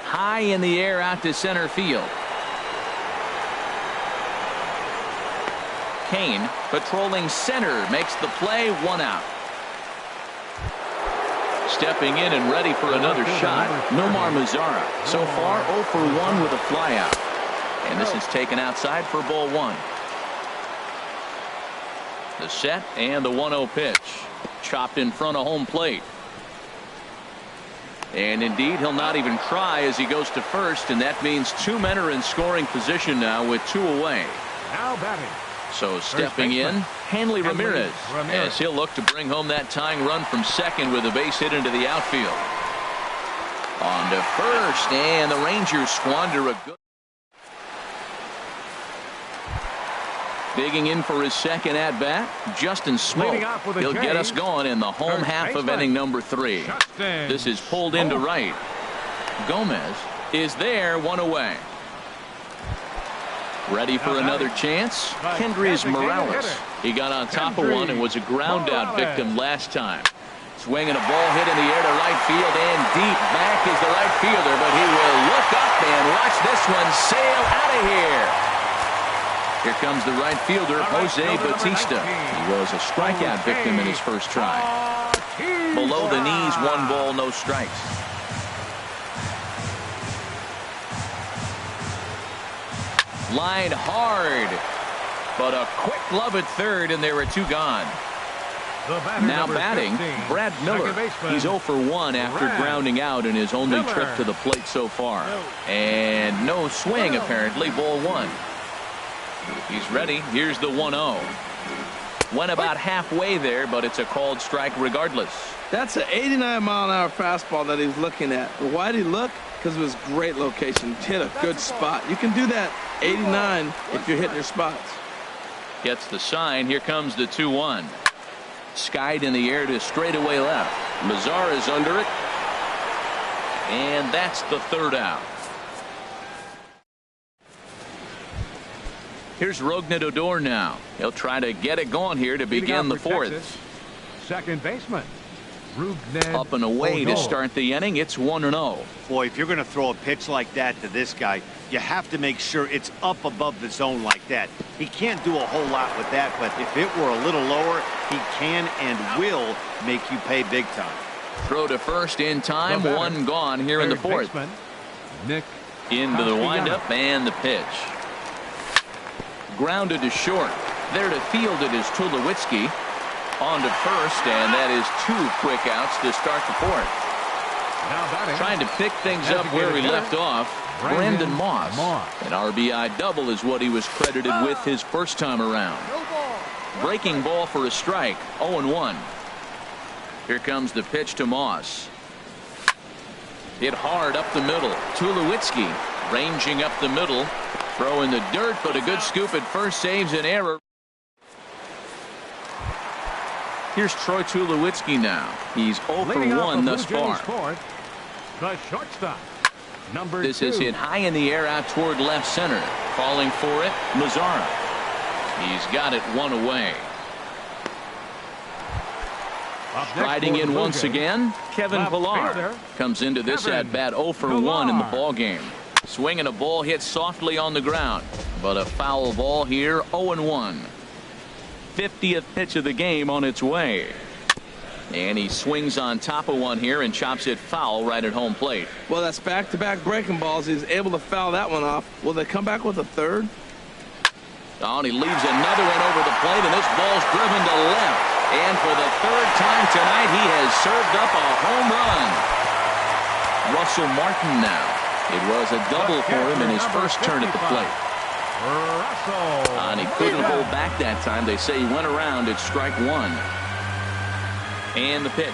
High in the air out to center field. Kane patrolling center makes the play. 1 out. Stepping in and ready for another shot, Nomar Mazara. So far 0 for 1 with a flyout. And this is taken outside for ball 1. The set and the 1-0 pitch. Chopped in front of home plate. And indeed, he'll not even try as he goes to first, and that means 2 men are in scoring position now with 2 away. Now batting. So stepping in, Hanley Ramirez, as he'll look to bring home that tying run from second with a base hit into the outfield. On to first, and the Rangers squander a good. Digging in for his second at-bat, Justin Smoke. He'll get us going in the home half of inning number 3. This is pulled into right. Gomez is there, 1 away. Ready for another chance? Kendrys Morales. He got on top of one and was a ground out victim last time. Swinging a ball hit in the air to right field, and deep back is the right fielder, but he will look up and watch this one sail out of here. Here comes the right fielder, Jose Bautista. He was a strikeout victim in his first try. Below the knees, 1 ball, no strikes. Line hard, but a quick glove at third, and there are 2 gone. Now batting, Brad Miller. He's 0 for 1 after grounding out in his only trip to the plate so far. And no swing, apparently, ball 1. He's ready. Here's the 1-0. Went about halfway there, but it's a called strike regardless. That's an 89-mile-an-hour fastball that he's looking at. But why did he look? Because it was great location. Hit a good spot. You can do that 89 if you're hitting your spots. Gets the sign. Here comes the 2-1. Skied in the air to straightaway left. Mazara is under it. And that's the 3rd out. Here's Rougned Odor now. He'll try to get it going here to begin the 4th. Second baseman. Up and away to start the inning. It's 1-0. Boy, if you're going to throw a pitch like that to this guy, you have to make sure it's up above the zone like that. He can't do a whole lot with that, but if it were a little lower, he can and will make you pay big time. Throw to first in time. 1 gone here in the 4th. Into the windup and the pitch. Grounded to short. There to field it is Tulowitzki. On to first, and that is 2 quick outs to start the 4th. Trying to pick things up where he left off, Brandon Moss. An RBI double is what he was credited with his first time around. Breaking ball for a strike, 0-1. Here comes the pitch to Moss. Hit hard up the middle. Tulowitzki ranging up the middle. Throw in the dirt, but a good scoop at first saves an error. Here's Troy Tulowitzki now. He's 0 for 1 thus far. The shortstop. This is hit high in the air out toward left center. Calling for it, Mazara. He's got it 1 away. Striding in once again, Kevin Pillar comes into this at bat 0 for 1 in the ball game. Swinging a ball hit softly on the ground, but a foul ball here. 0-1. 50th pitch of the game on its way. And he swings on top of one here and chops it foul right at home plate. Well, that's back-to-back breaking balls. He's able to foul that one off. Will they come back with a third? Oh, and he leaves another one over the plate, and this ball's driven to left. And for the third time tonight, he has served up a home run. Russell Martin now. It was a double for him in his first turn at the plate. And he couldn't hold back that time. They say he went around at strike one. And the pitch.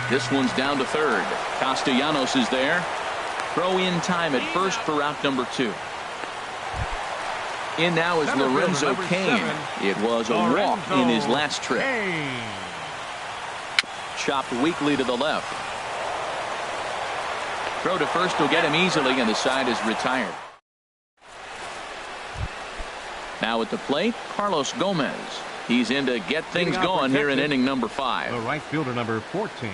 This one's down to third. Castellanos is there. Throw in time at first for out number 2. In now is Lorenzo Cain. It was a walk in his last trip. Chopped weakly to the left. Throw to first will get him easily, and the side is retired. Now at the plate, Carlos Gomez. He's in to get things going here in inning number 5. The right fielder, number 14.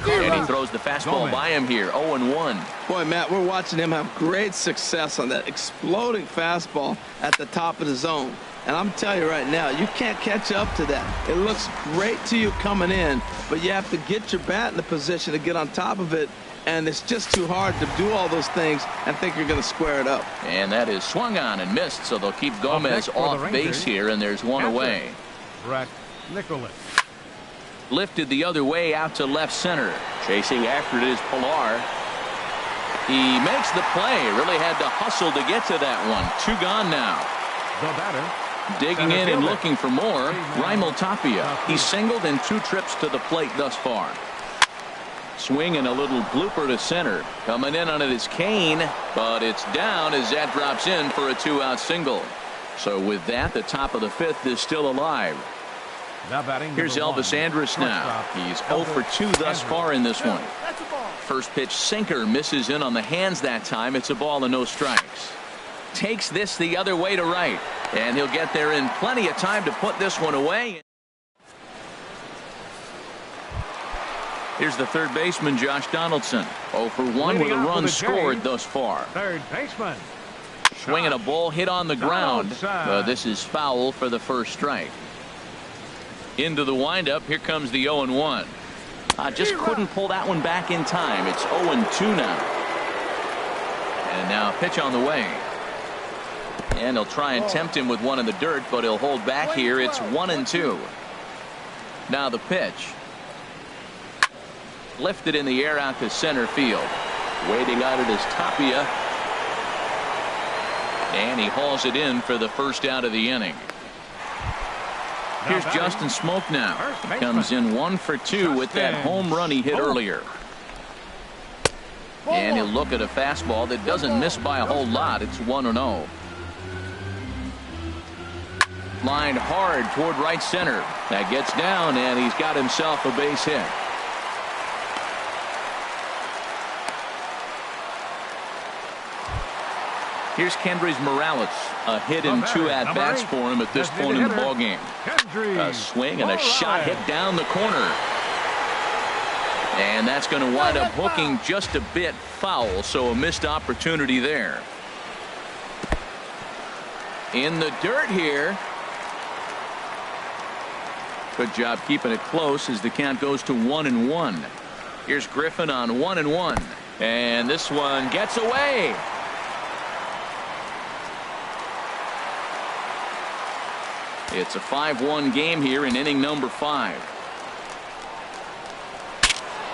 And he throws the fastball by him here. 0-1. Boy, Matt, we're watching him have great success on that exploding fastball at the top of the zone. And I'm telling you right now, you can't catch up to that. It looks great to you coming in, but you have to get your bat in the position to get on top of it. And it's just too hard to do all those things and think you're going to square it up. And that is swung on and missed, so they'll keep Gomez off base here, and there's one away. Brett Nicholas. Lifted the other way out to left center. Chasing after it is Pilar. He makes the play. Really had to hustle to get to that one. 2 gone now. The batter. Digging in and looking for more. Raimel Tapia. He's singled in 2 trips to the plate thus far. Swing and a little blooper to center. Coming in on it is Cain, but it's down as that drops in for a 2-out single. So with that, the top of the 5th is still alive. Now batting Here's Elvis Andrus now. He's 0 for 2 thus far in this one. First pitch sinker misses in on the hands that time. It's a ball and no strikes. Takes this the other way to right, and he'll get there in plenty of time to put this one away. Here's the third baseman, Josh Donaldson. 0 for 1 with a run scored thus far. Third baseman. Swinging a ball hit on the ground. This is foul for the first strike. Into the windup. Here comes the 0-1. Just couldn't pull that one back in time. It's 0-2 now. And now a pitch on the way. And he'll try and tempt him with one in the dirt, but he'll hold back here. It's 1-2. Now the pitch. Lifted in the air out to center field. Waiting on it is Tapia. And he hauls it in for the first out of the inning. Here's Justin Smoke now. He comes in 1 for 2 with that home run he hit earlier. And he'll look at a fastball that doesn't miss by a whole lot. It's 1-0. Lined hard toward right center. That gets down, and he's got himself a base hit. Here's Kendrys Morales. A hit and 2 at-bats for him at this point in the ballgame. A swing and a shot hit down the corner. And that's going to wind up hooking just a bit foul, so a missed opportunity there. In the dirt here. Good job keeping it close as the count goes to 1-1. Here's Griffin on 1-1. And this one gets away. It's a 5-1 game here in inning number 5.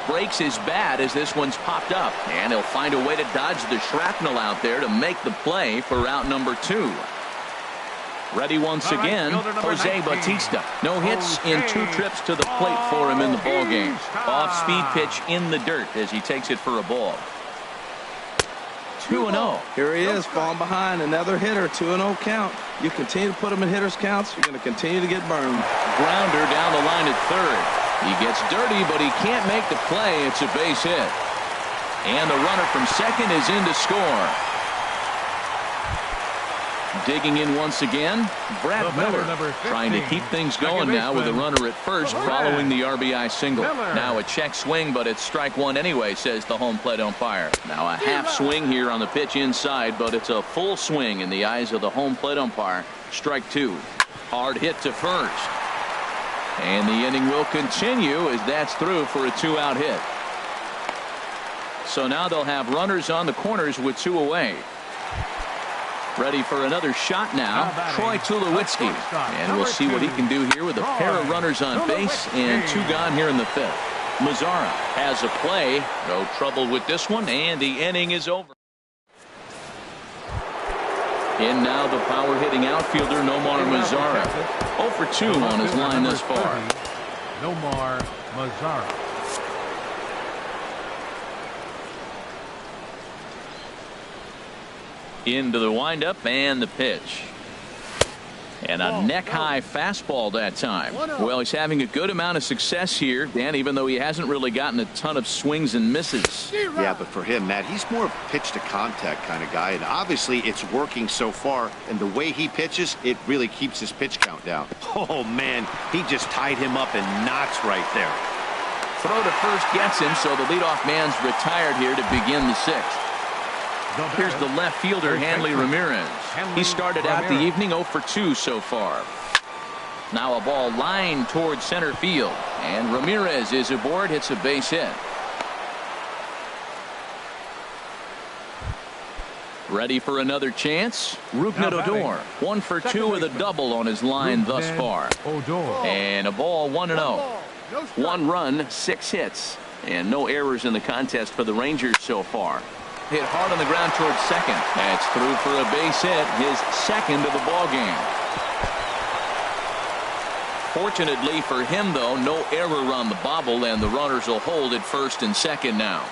Breaks his bat as this one's popped up, and he'll find a way to dodge the shrapnel out there to make the play for out number 2. Ready once again, Jose Bautista. No hits in 2 trips to the plate for him in the ballgame. Off-speed pitch in the dirt as he takes it for a ball. 2-0. Here he is, falling behind. Another hitter, 2-0 count. You continue to put him in hitters' counts, you're going to continue to get burned. Grounder down the line at third. He gets dirty, but he can't make the play. It's a base hit. And the runner from second is in to score. Digging in once again, Brad Miller, trying to keep things going now with a runner at first following the RBI single. Now a check swing, but it's strike one anyway, says the home plate umpire. Now a half swing here on the pitch inside, but it's a full swing in the eyes of the home plate umpire. Strike two. Hard hit to first. And the inning will continue as that's through for a 2-out hit. So now they'll have runners on the corners with 2 away. Ready for another shot now, Troy Tulowitzki. And we'll see what he can do here with a pair of runners on base and 2 gone here in the 5th. Mazzara has a play. No trouble with this one, and the inning is over. In now the power-hitting outfielder, Nomar Mazzara. 0 for 2 on his line thus far. Nomar Mazzara. Into the windup and the pitch. And a neck-high fastball that time. Well, he's having a good amount of success here, Dan, even though he hasn't really gotten a ton of swings and misses. Yeah, but for him, Matt, he's more of a pitch-to-contact kind of guy, and obviously it's working so far, and the way he pitches, it really keeps his pitch count down. Oh, man, he just tied him up in knots right there. Throw to first gets him, so the leadoff man's retired here to begin the 6th. Here's the left fielder, Hanley Ramirez. He started out the evening 0 for 2 so far. Now a ball lined towards center field. And Ramirez is aboard, hits a base hit. Ready for another chance? Rougned Odor. 1 for 2 with a double on his line thus far. And a ball 1-0. 1 run, 6 hits. And no errors in the contest for the Rangers so far. Hit hard on the ground towards second. That's through for a base hit, his 2nd of the ball game. Fortunately for him, though, no error on the bobble, and the runners will hold at first and second now.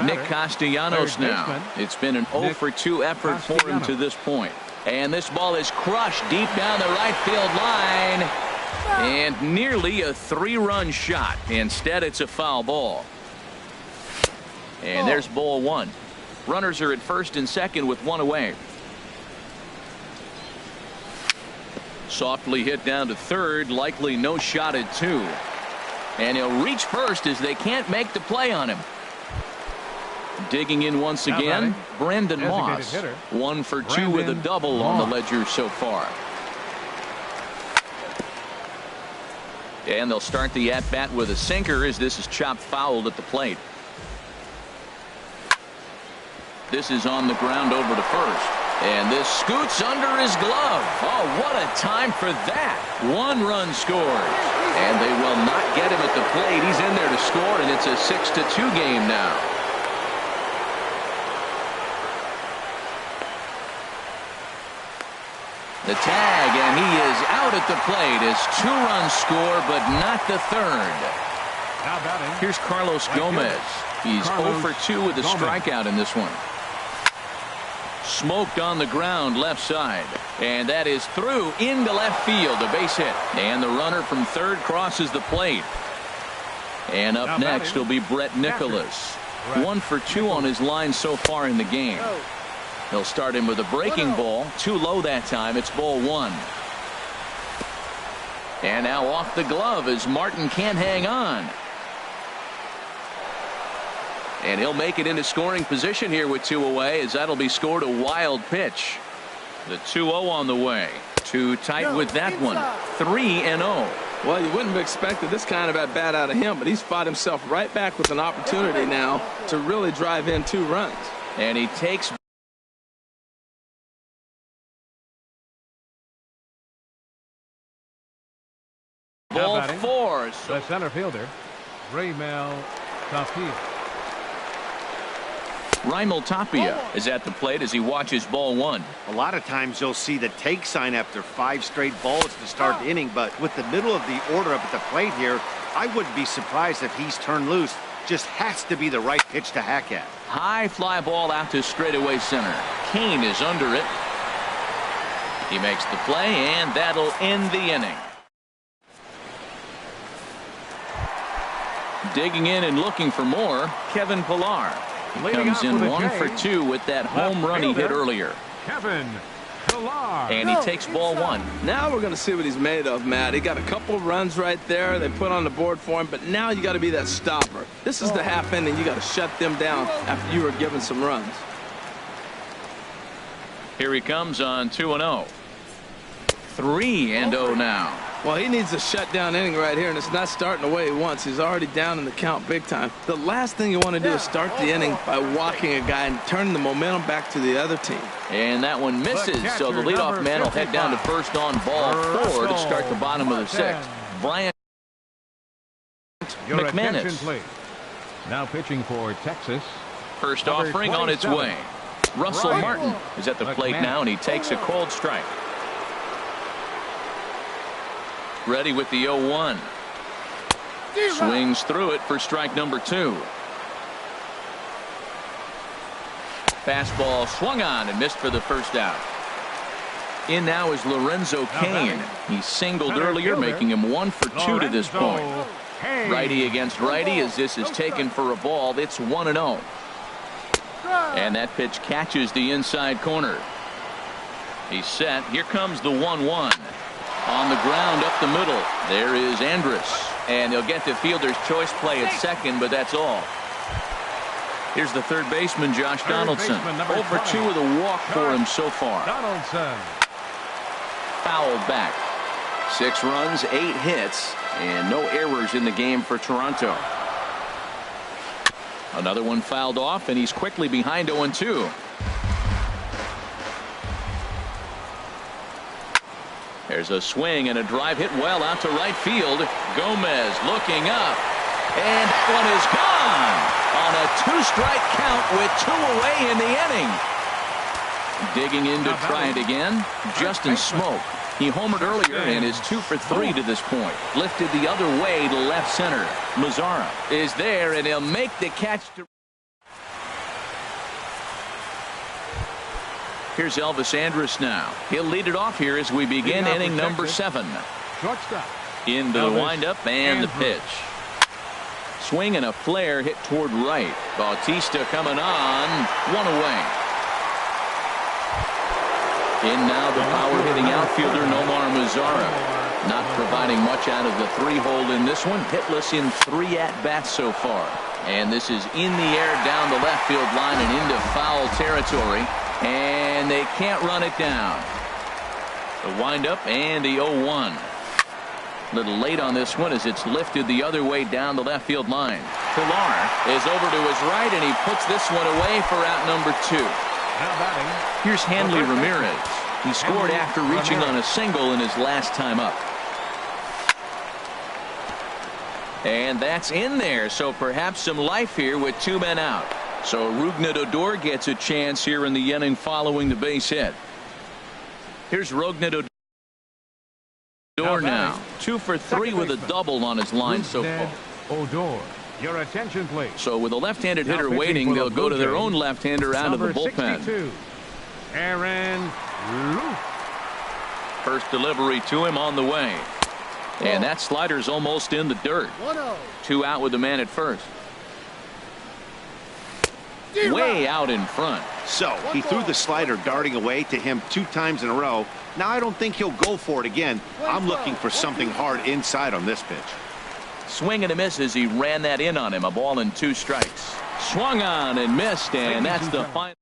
Nick Castellanos now. It's been an 0 for 2 effort for him to this point. And this ball is crushed deep down the right field line. And nearly a 3-run shot. Instead, it's a foul ball. And there's ball 1. Runners are at first and second with 1 away. Softly hit down to third, likely no shot at 2. And he'll reach first as they can't make the play on him. Digging in once again, Brandon Moss. 1 for 2 with a double on the ledger so far. And they'll start the at-bat with a sinker as this is chopped fouled at the plate. This is on the ground over to first. And this scoots under his glove. Oh, what a time for that. 1 run scores. And they will not get him at the plate. He's in there to score, and it's a 6-2 game now. The tag, and he is out at the plate. His 2-run score, but not the 3rd. Here's Carlos Gomez. He's 0 for 2 with a strikeout in this one. Smoked on the ground left side. And that is through into left field, a base hit. And the runner from third crosses the plate. And up next will be Brett Nicholas. 1 for 2 on his line so far in the game. They'll start him with a breaking ball. Too low that time. It's ball 1. And now off the glove as Martin can't hang on. And he'll make it into scoring position here with 2 away, as that'll be scored a wild pitch. The 2-0 on the way. Too tight with that one. 3-0. Well, you wouldn't have expected this kind of at bat out of him, but he's fought himself right back with an opportunity now to really drive in 2 runs. And he takes ball 4. The center fielder, Raimel Tapia. Raimel Tapia is at the plate as he watches ball 1. A lot of times you'll see the take sign after 5 straight balls to start the inning, but with the middle of the order up at the plate here, I wouldn't be surprised if he's turned loose. Just has to be the right pitch to hack at. High fly ball out to straightaway center. Kane is under it. He makes the play, and that'll end the inning. Digging in and looking for more, Kevin Pillar. He comes in 1 for 2 with that home run he hit earlier. Kevin And he takes ball one. Now we're going to see what he's made of, Matt. He got a couple runs right there they put on the board for him, but now you got to be that stopper. This is the half inning. You got to shut them down after you were given some runs. Here he comes on 2-0. 3-0 now. Well, he needs a shutdown inning right here, and it's not starting the way he wants. He's already down in the count big time. The last thing you want to do is start the inning by walking a guy and turn the momentum back to the other team. And that one misses, so the leadoff man will head down to first on ball 4 to start the bottom of the 6th. Bryant McManus. Now pitching for Texas. First offering on its way. Russell Martin is at the plate now, and he takes a cold strike. Ready with the 0-1. Swings through it for strike number 2. Fastball swung on and missed for the first out. In now is Lorenzo Cain. He singled earlier, making him 1 for 2 to this point. Righty against righty as this is taken for a ball. It's 1-0. And that pitch catches the inside corner. He's set. Here comes the 1-1. On the ground up the middle. There is Andrus. And they'll get the fielder's choice play at second, but that's all. Here's the third baseman, Josh Donaldson. 0 for 2 with a walk for him so far. Donaldson. Fouled back. 6 runs, 8 hits, and no errors in the game for Toronto. Another one fouled off, and he's quickly behind 0-2. There's a swing and a drive hit well out to right field. Gomez looking up. And that one is gone on a 2-strike count with 2 away in the inning. Digging in to try it again. Justin Smoke. He homered earlier and is 2 for 3 to this point. Lifted the other way to left center. Mazzara is there, and he'll make the catch. Here's Elvis Andrus now. He'll lead it off here as we begin inning number 7. Into the windup and the pitch. Swing and a flare hit toward right. Bautista coming on. 1 away. In now the power hitting outfielder Nomar Mazzara. Not providing much out of the 3-hole in this one. Hitless in 3 at-bats so far. And this is in the air down the left field line and into foul territory. And they can't run it down. The windup and the 0-1. A little late on this one as it's lifted the other way down the left field line. Pilar is over to his right, and he puts this one away for out number 2. Here's Hanley Ramirez. He scored after reaching on a single in his last time up. And that's in there, so perhaps some life here with 2 men out. So Rougned Odor gets a chance here in the inning following the base hit. Here's Rougned Odor now. 2 for 3 with a double on his line so far. Odor, your attention please. So with a left-handed hitter waiting, they'll go to their own left-hander out of the bullpen. 62, Aaron Luke. First delivery to him on the way. And that slider's almost in the dirt. 2 out with the man at first. Way out in front. So he threw the slider darting away to him 2 times in a row. Now I don't think he'll go for it again. I'm looking for something hard inside on this pitch. Swing and a miss as he ran that in on him. A ball and 2 strikes. Swung on and missed, and that's the final.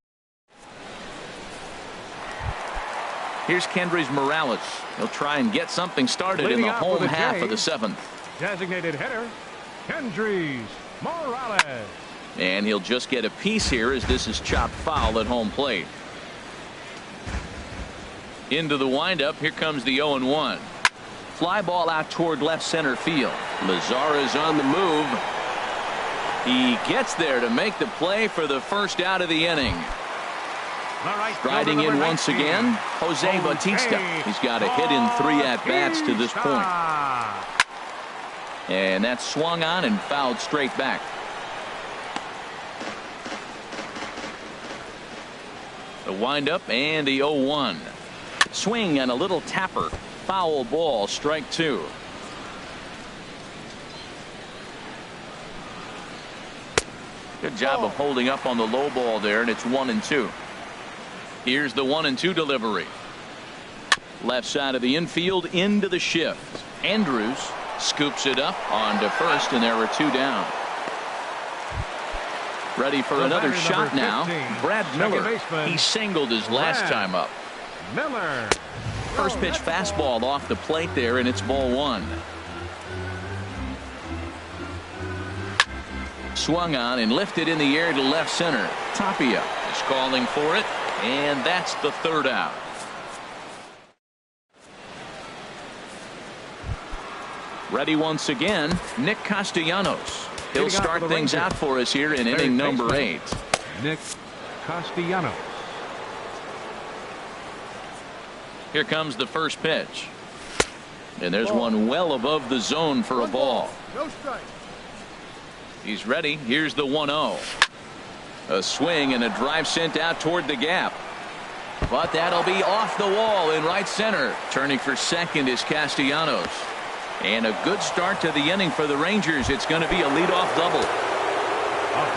Here's Kendrys Morales. He'll try and get something started in the home half of the 7th. Designated hitter Kendrys Morales. And he'll just get a piece here as this is chopped foul at home plate. Into the windup. Here comes the 0-1. Fly ball out toward left center field. Mazzara's on the move. He gets there to make the play for the first out of the inning. Striding in once again, Jose Bautista. He's got a hit in 3 at-bats to this point. And that's swung on and fouled straight back. The windup and the 0-1. Swing and a little tapper. Foul ball, strike 2. Good job of holding up on the low ball there, and it's 1-2. Here's the 1-2 delivery. Left side of the infield into the shift. Andrews scoops it up onto first, and there are 2 down. Ready for another shot now. Brad Miller. He singled his last time up. Miller. First pitch fastball off the plate there, and it's ball 1. Swung on and lifted in the air to left center. Tapia is calling for it, and that's the 3rd out. Ready once again, Nick Castellanos. He'll start things out for us here in inning number 8. Nick Castellanos. Here comes the first pitch. And there's one well above the zone for a ball. No strike. He's ready. Here's the 1-0. A swing and a drive sent out toward the gap. But that'll be off the wall in right center. Turning for second is Castellanos. And a good start to the inning for the Rangers. It's going to be a leadoff double.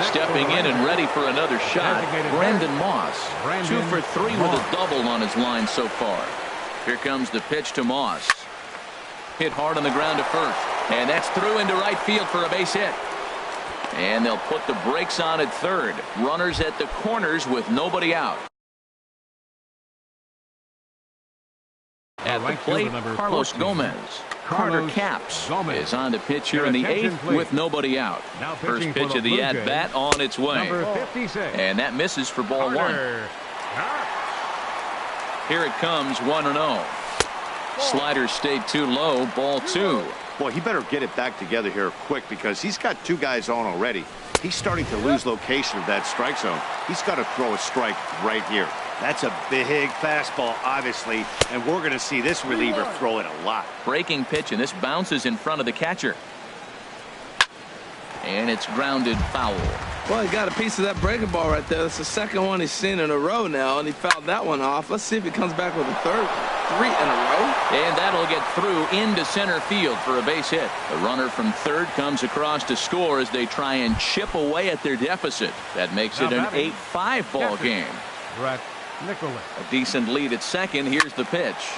Stepping in and ready for another shot, Brandon Moss. 2 for 3 with a double on his line so far. Here comes the pitch to Moss. Hit hard on the ground to first. And that's through into right field for a base hit. And they'll put the brakes on at third. Runners at the corners with nobody out. At the plate, Carlos Gomez. Carter Capps is on the pitch here in the 8th with nobody out. First pitch of the at-bat on its way. And that misses for ball 1. Here it comes, 1-0. Slider stayed too low, ball 2. Boy, he better get it back together here quick because he's got 2 guys on already. He's starting to lose location of that strike zone. He's got to throw a strike right here. That's a big fastball, obviously, and we're going to see this reliever throw it a lot. Breaking pitch, and this bounces in front of the catcher. And it's grounded foul. Well, he got a piece of that breaking ball right there. That's the second one he's seen in a row now, and he fouled that one off. Let's see if he comes back with a third. 3 in a row. And that'll get through into center field for a base hit. The runner from third comes across to score as they try and chip away at their deficit. That makes it an 8-5 ball game. Brett Nicholas. A decent lead at second. Here's the pitch.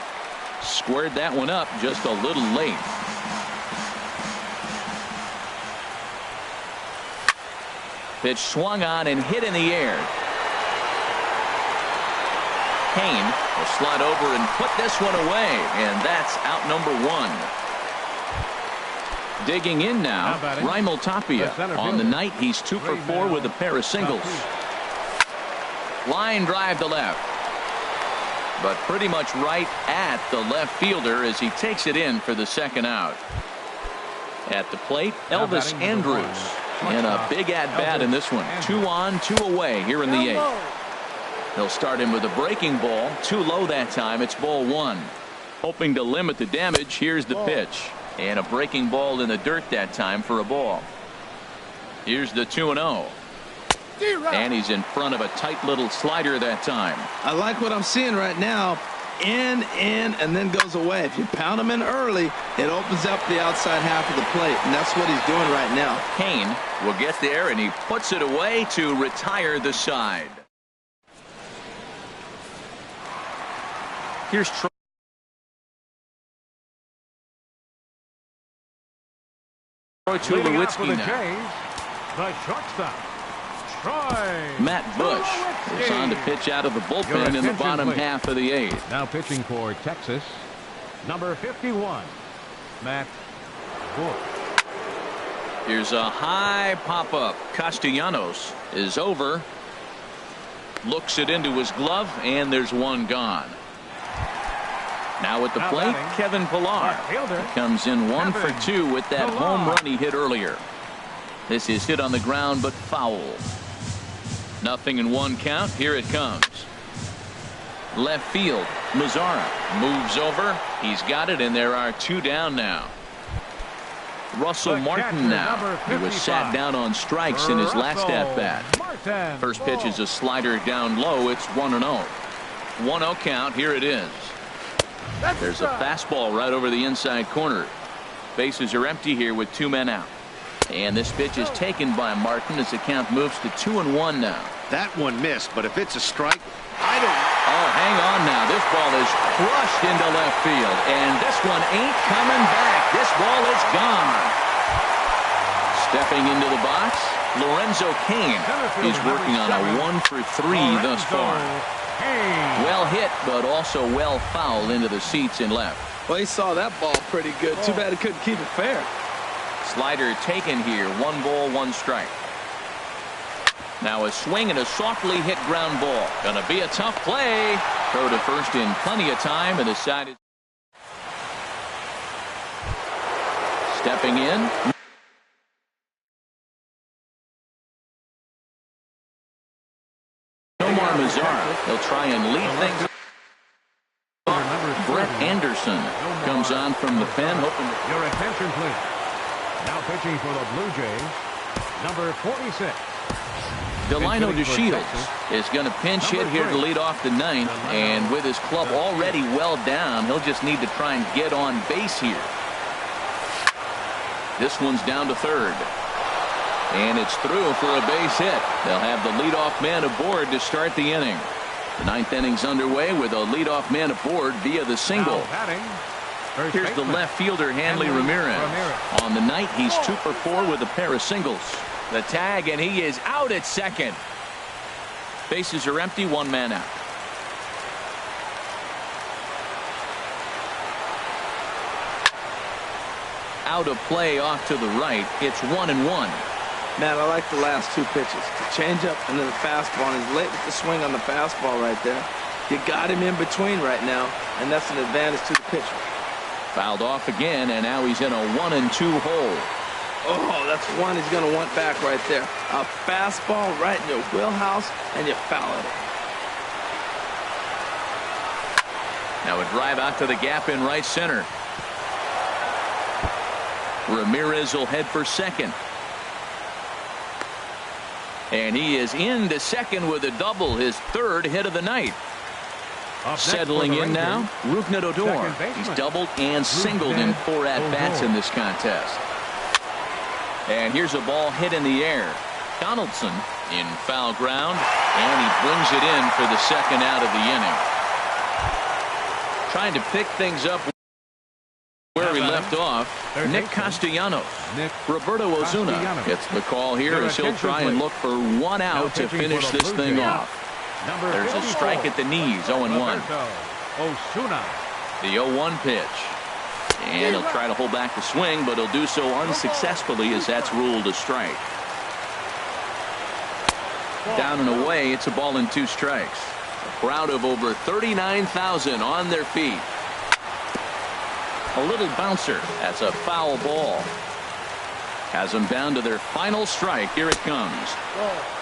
Squared that one up just a little late. Pitch swung on and hit in the air. Kane will slide over and put this one away, and that's out number 1. Digging in now, Raimel Tapia. On the night, he's 2 for 4 with a pair of singles. Line drive to left. But pretty much right at the left fielder as he takes it in for the second out. At the plate, Elvis Andrews. And a big at-bat in this one. 2 on, 2 away here in the 8th. They'll start him with a breaking ball. Too low that time. It's ball 1. Hoping to limit the damage. Here's the pitch. And a breaking ball in the dirt that time for a ball. Here's the 2-0. And he's in front of a tight little slider that time. I like what I'm seeing right now. In, and then goes away. If you pound him in early, it opens up the outside half of the plate, and that's what he's doing right now. Kane will get there, and he puts it away to retire the side. Here's Troy Tulowitzki now. The shortstop, Matt Bush is on to pitch out of the bullpen in the bottom half of the 8th. Now pitching for Texas, number 51, Matt Bush. Here's a high pop-up. Castellanos is over. Looks it into his glove, and there's one gone. Now at the plate, Kevin Pillar. He comes in 1 for 2 with that home run he hit earlier. This is hit on the ground, but foul. 0-1 count. Here it comes. Left field, Mazzara moves over. He's got it, and there are 2 down now. Russell Martin now. He was sat down on strikes in his last at-bat. First pitch is a slider down low. It's 1-0. 1-0 count. Here it is. There's a fastball right over the inside corner. Bases are empty here with 2 men out. And this pitch is taken by Martin as the count moves to 2-1 now. That one missed, but if it's a strike, I don't. Oh, hang on now. This ball is crushed into left field, and this one ain't coming back. This ball is gone. Stepping into the box, Lorenzo Cain. He's working on a 1-for-3 thus far. Well hit, but also well fouled into the seats in left. Well, he saw that ball pretty good. Too bad he couldn't keep it fair. Slider taken here. 1 ball, 1 strike. Now a swing and a softly hit ground ball. Gonna be a tough play. Throw to first in plenty of time and decided. Stepping in. Omar Mazara. He'll try and lead things. Brett Anderson comes on from the pen, hoping. Your attention, please. Now pitching for the Blue Jays, number 46. Delino DeShields is going to pinch hit here to lead off the 9th, and with his club already well down, he'll just need to try and get on base here. This one's down to third, and it's through for a base hit. They'll have the leadoff man aboard to start the inning. The 9th inning's underway with a leadoff man aboard via the single. Here's the left fielder, Hanley Ramirez. On the night, he's 2 for 4 with a pair of singles. The tag, and he is out at second. Bases are empty, 1 man out. Out of play off to the right. It's 1-1. Man, I like the last 2 pitches. The changeup and then the fastball. And he's late with the swing on the fastball right there. You got him in between right now, and that's an advantage to the pitcher. Fouled off again, and now he's in a 1-2 hole. Oh, that's one he's going to want back right there. A fastball right in your wheelhouse, and you foul it. Now a drive out to the gap in right center. Ramirez will head for second. And he is into second with a double, his 3rd hit of the night. Settling in now, Rougned Odor. He's doubled and singled in 4 at-bats in this contest. And here's a ball hit in the air. Donaldson in foul ground, and he brings it in for the 2nd out of the inning. Trying to pick things up where he left off, Nick Castellanos. Roberto Osuna gets the call here as he'll try and look for 1 out to finish this thing off. There's a strike at the knees, 0-1. The 0-1 pitch. And he'll try to hold back the swing, but he'll do so unsuccessfully as that's ruled a strike. Down and away, it's a ball and 2 strikes. A crowd of over 39,000 on their feet. A little bouncer. That's a foul ball. Has them down to their final strike. Here it comes.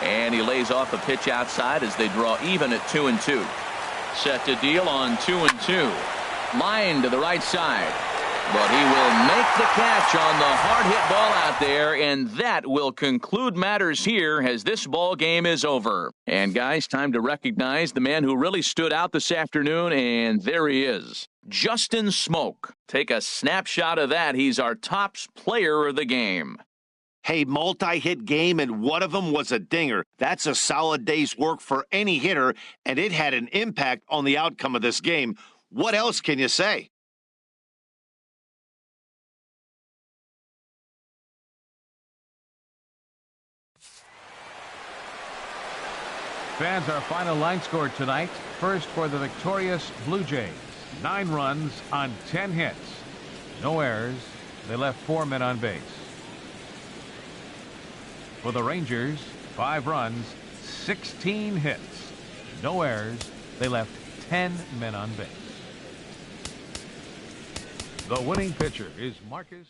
And he lays off a pitch outside as they draw even at 2-2. Set to deal on 2-2. Line to the right side. But he will make the catch on the hard hit ball out there, and that will conclude matters here as this ball game is over. And guys, time to recognize the man who really stood out this afternoon, and there he is. Justin Smoak. Take a snapshot of that. He's our top player of the game. Hey, multi-hit game, and one of them was a dinger. That's a solid day's work for any hitter, and it had an impact on the outcome of this game. What else can you say? Fans, our final line score tonight. First for the victorious Blue Jays. 9 runs on 10 hits. No errors. They left 4 men on base. For the Rangers, 5 runs, 16 hits. No errors. They left 10 men on base. The winning pitcher is Marcus